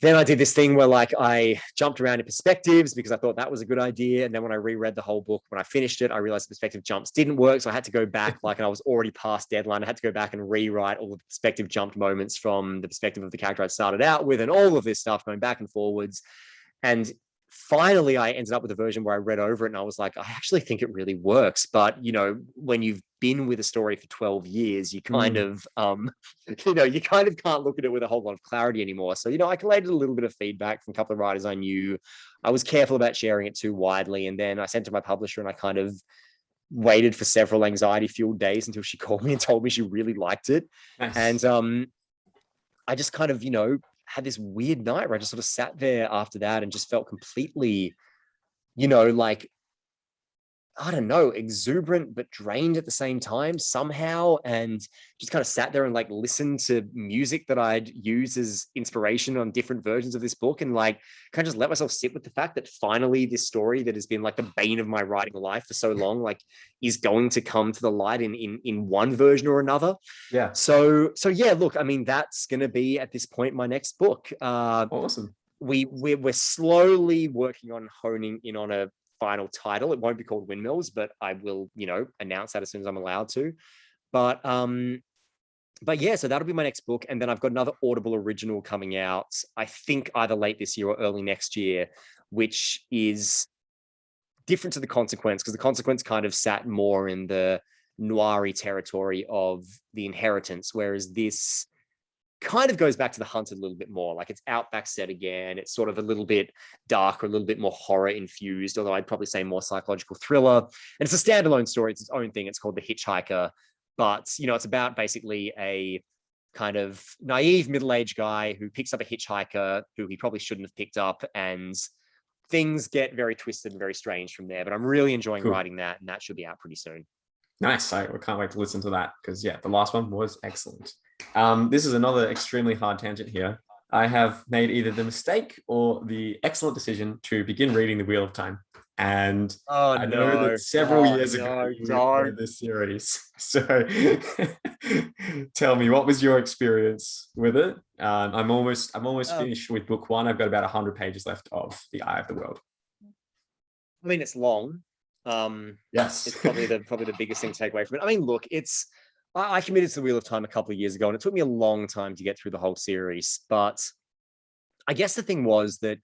Speaker 2: then I did this thing where like I jumped around in perspectives because I thought that was a good idea. And then when I reread the whole book, when I finished it, I realized perspective jumps didn't work. So I had to go back, and I was already past deadline. I had to go back and rewrite all the perspective jumped moments from the perspective of the character I started out with, and all of this stuff going back and forwards. And finally, I ended up with a version where I read over it and I was like, I actually think it really works. But, when you've been with a story for 12 years, you kind of, you kind of can't look at it with a whole lot of clarity anymore. So, I collated a little bit of feedback from a couple of writers I knew. I was careful about sharing it too widely. And then I sent to my publisher and I kind of waited for several anxiety-fueled days until she called me and told me she really liked it. Nice. And I just kind of, had this weird night where I just sort of sat there after that and just felt completely, like I don't know, exuberant but drained at the same time somehow, and just kind of sat there and like listened to music that I'd use as inspiration on different versions of this book, and like kind of just let myself sit with the fact that finally this story that has been like the bane of my writing life for so long, like, is going to come to the light in one version or another.
Speaker 1: Yeah.
Speaker 2: So yeah, look, I mean, that's going to be at this point my next book.
Speaker 1: Awesome.
Speaker 2: We're slowly working on honing in on a final title. It won't be called Windmills, but I will, announce that as soon as I'm allowed to. But yeah, so that'll be my next book. And then I've got another Audible original coming out, I think either late this year or early next year, which is different to The Consequence, because The Consequence kind of sat more in the noiry territory of The Inheritance, whereas this kind of goes back to The Hunt a little bit more. Like, it's outback set again. It's sort of a little bit darker, a little bit more horror infused, although I'd probably say more psychological thriller. And it's a standalone story. It's its own thing. It's called The Hitchhiker. But, it's about basically a kind of naive middle-aged guy who picks up a hitchhiker who he probably shouldn't have picked up, and things get very twisted and very strange from there. But I'm really enjoying writing that, and that should be out pretty soon.
Speaker 1: Nice. I can't wait to listen to that, because yeah, the last one was excellent. This is another extremely hard tangent here. I have made either the mistake or the excellent decision to begin reading The Wheel of Time. And I know that several years ago you read this series. So tell me, what was your experience with it? I'm almost finished with book one. I've got about 100 pages left of The Eye of the World.
Speaker 2: I mean, it's long.
Speaker 1: Yes,
Speaker 2: it's probably the biggest thing to take away from it. I mean, look, I committed to The Wheel of Time a couple of years ago, and it took me a long time to get through the whole series. But I guess the thing was that,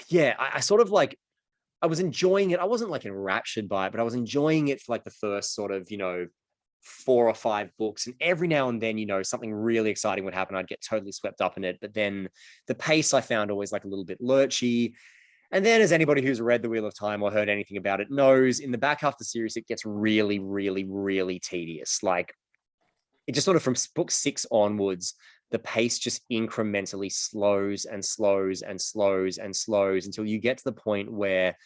Speaker 2: yeah, I sort of like, I was enjoying it. I wasn't like enraptured by it, but I was enjoying it for like the first sort of, 4 or 5 books. And every now and then, something really exciting would happen. I'd get totally swept up in it. But then the pace I found always like a little bit lurchy. And then, as anybody who's read The Wheel of Time or heard anything about it knows, in the back half of the series, it gets really, really, really tedious. Like, it just sort of, from book 6 onwards, the pace just incrementally slows and slows and slows and slows until you get to the point where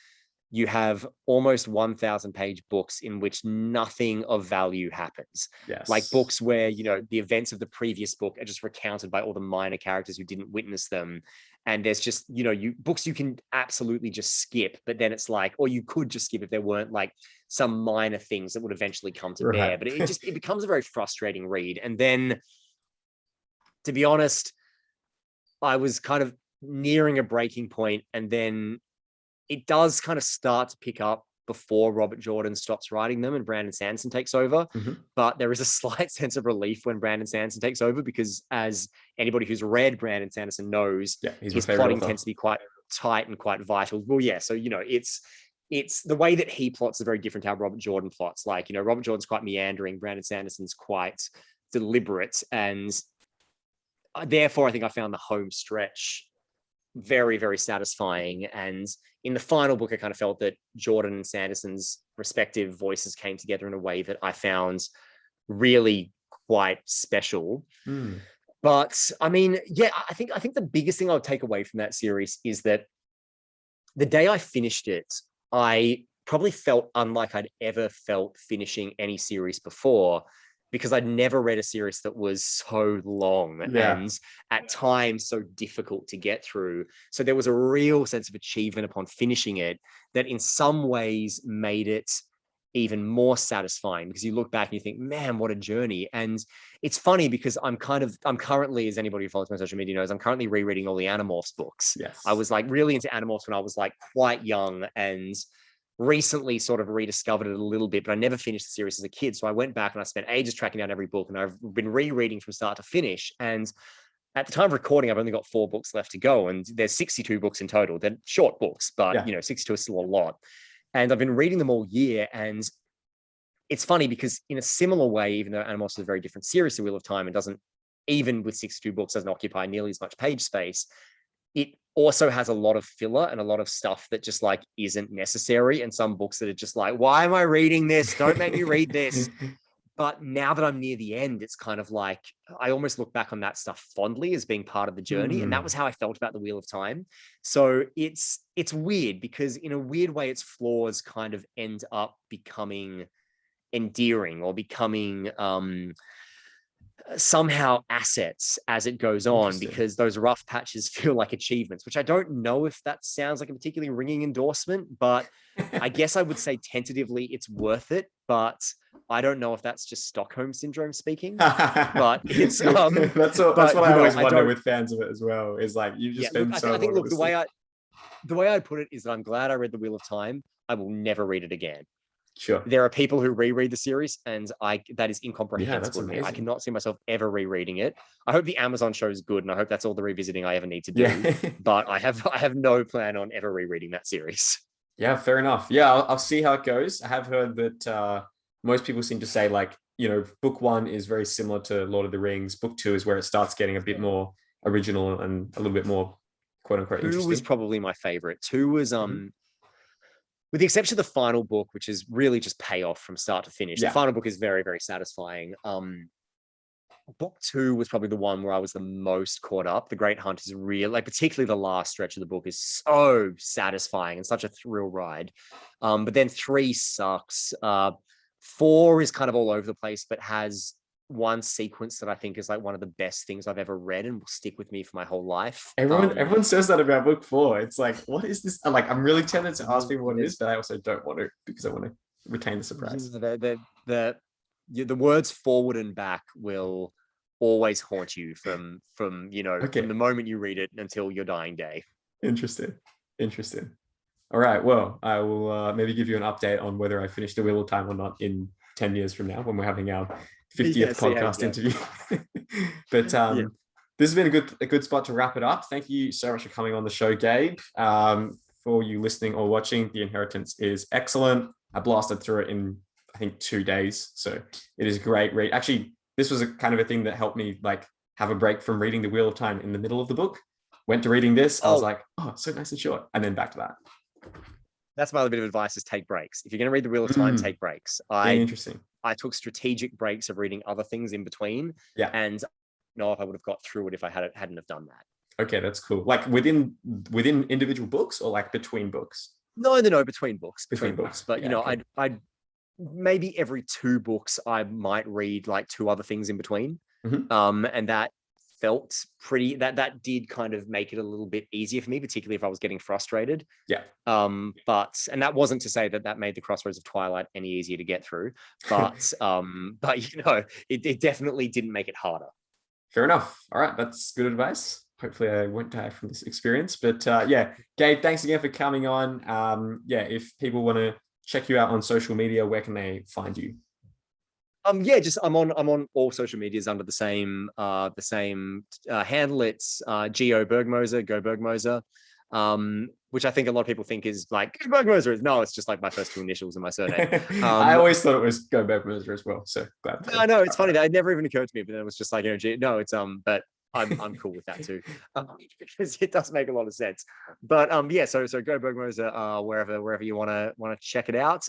Speaker 2: you have almost 1,000-page books in which nothing of value happens.
Speaker 1: Yes.
Speaker 2: Like books where, the events of the previous book are just recounted by all the minor characters who didn't witness them. And there's just, books you can absolutely just skip, but then it's like, or you could just skip if there weren't like some minor things that would eventually come to bear. But it becomes a very frustrating read. And then, to be honest, I was kind of nearing a breaking point, and then it does kind of start to pick up before Robert Jordan stops writing them and Brandon Sanderson takes over.
Speaker 1: Mm-hmm.
Speaker 2: But there is a slight sense of relief when Brandon Sanderson takes over, because as anybody who's read Brandon Sanderson knows, his plotting tends to be quite tight and quite vital. Well, yeah. So, it's the way that he plots is very different to how Robert Jordan plots. Like, Robert Jordan's quite meandering. Brandon Sanderson's quite deliberate. And therefore, I think I found the home stretch very, very satisfying. And in the final book, I kind of felt that Jordan and Sanderson's respective voices came together in a way that I found really quite special. But I mean, yeah, I think the biggest thing I would take away from that series is that the day I finished it, I probably felt unlike I'd ever felt finishing any series before, because I'd never read a series that was so long and at times so difficult to get through. So there was a real sense of achievement upon finishing it that in some ways made it even more satisfying, because you look back and you think, man, what a journey. And it's funny because I'm currently, as anybody who follows my social media knows, I'm currently rereading all the Animorphs books.
Speaker 1: Yes.
Speaker 2: I was like really into Animorphs when I was like quite young, and recently sort of rediscovered it a little bit, but I never finished the series as a kid. So I went back and I spent ages tracking down every book, and I've been rereading from start to finish. And at the time of recording, I've only got 4 books left to go, and there's 62 books in total. They're short books, but 62 is still a lot. And I've been reading them all year. And it's funny because in a similar way, even though Animorphs is a very different series to Wheel of Time, and doesn't, even with 62 books, doesn't occupy nearly as much page space, it also has a lot of filler and a lot of stuff that just like isn't necessary. And some books that are just like, why am I reading this? Don't make me read this. But now that I'm near the end, it's kind of like I almost look back on that stuff fondly as being part of the journey. And that was how I felt about the Wheel of Time. So it's weird because in a weird way, its flaws kind of end up becoming endearing or becoming somehow assets as it goes on, because those rough patches feel like achievements, which I don't know if that sounds like a particularly ringing endorsement, but I guess I would say tentatively it's worth it, but I don't know if that's just Stockholm syndrome speaking. But it's
Speaker 1: that's what I always wonder with fans of it as well, is like you just spend so long.
Speaker 2: I think look, the way I put it is that I'm glad I read The Wheel of Time. I will never read it again.
Speaker 1: Sure.
Speaker 2: There are people who reread the series, and that is incomprehensible to me. I cannot see myself ever rereading it. I hope the Amazon show is good, and I hope that's all the revisiting I ever need to do. Yeah. But I have no plan on ever rereading that series.
Speaker 1: Yeah, fair enough. Yeah, I'll see how it goes. I have heard that most people seem to say, like, you know, book 1 is very similar to Lord of the Rings. Book 2 is where it starts getting a bit more original and a little bit more quote unquote interesting.
Speaker 2: 2 was probably my favorite. 2 was with the exception of the final book, which is really just payoff from start to finish. The final book is very, very satisfying. Book 2 was probably the one where I was the most caught up. The Great Hunt is real, like particularly the last stretch of the book is so satisfying and such a thrill ride. But then 3 sucks. 4 is kind of all over the place, but has one sequence that I think is like one of the best things I've ever read and will stick with me for my whole life.
Speaker 1: Everyone says that about book 4. It's like, what is this? Like, I'm really tempted to ask people what it is, but I also don't want to, because I want to retain the surprise.
Speaker 2: The words forward and back will always haunt you from from the moment you read it until your dying day. Interesting.
Speaker 1: All right, well, I will maybe give you an update on whether I finished The Wheel of Time or not in 10 years from now, when we're having our 50th podcast interview. But this has been a good spot to wrap it up. Thank you so much for coming on the show, Gabe. For you listening or watching, The Inheritance is excellent. I blasted through it in, I think, 2 days. So it is a great read. Actually, this was a kind of a thing that helped me like have a break from reading The Wheel of Time in the middle of the book. Went to reading this. I was like, oh, so nice and short. And then back to that.
Speaker 2: That's my other bit of advice, is take breaks. If you're going to read The Wheel of Time, take breaks.
Speaker 1: Interesting.
Speaker 2: I took strategic breaks of reading other things in between.
Speaker 1: Yeah.
Speaker 2: And know if I would have got through it if I hadn't have done that.
Speaker 1: Okay, that's cool. Like within individual books, or like between books?
Speaker 2: No, between books. Between books. But I'd maybe every 2 books I might read like 2 other things in between. And that felt pretty, that did kind of make it a little bit easier for me, particularly if I was getting frustrated.
Speaker 1: Yeah.
Speaker 2: But that wasn't to say that made the Crossroads of Twilight any easier to get through, but it definitely didn't make it harder.
Speaker 1: Fair enough. All right, that's good advice. Hopefully I won't die from this experience. But Gabe, thanks again for coming on. If people want to check you out on social media, where can they find you?
Speaker 2: Just I'm on all social medias under the same handle. It's Go Bergmoser, which I think a lot of people think is like Bergmoser. No, it's just like my first 2 initials and my surname.
Speaker 1: I always thought it was Go Bergmoser as well. So glad.
Speaker 2: I know it's funny that it never even occurred to me, but then it was just like, it's but I'm cool with that too, because it does make a lot of sense. But so Go Bergmoser, wherever you want to check it out.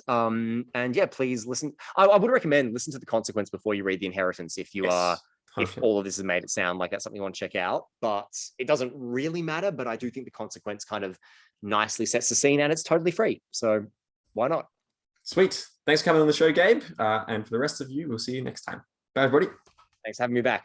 Speaker 2: Please listen. I would recommend listen to The Consequence before you read The Inheritance if you are. If all of this has made it sound like that's something you want to check out, but it doesn't really matter. But I do think The Consequence kind of nicely sets the scene, and it's totally free. So why not?
Speaker 1: Sweet. Thanks for coming on the show, Gabe. And for the rest of you, we'll see you next time. Bye, everybody.
Speaker 2: Thanks for having me back.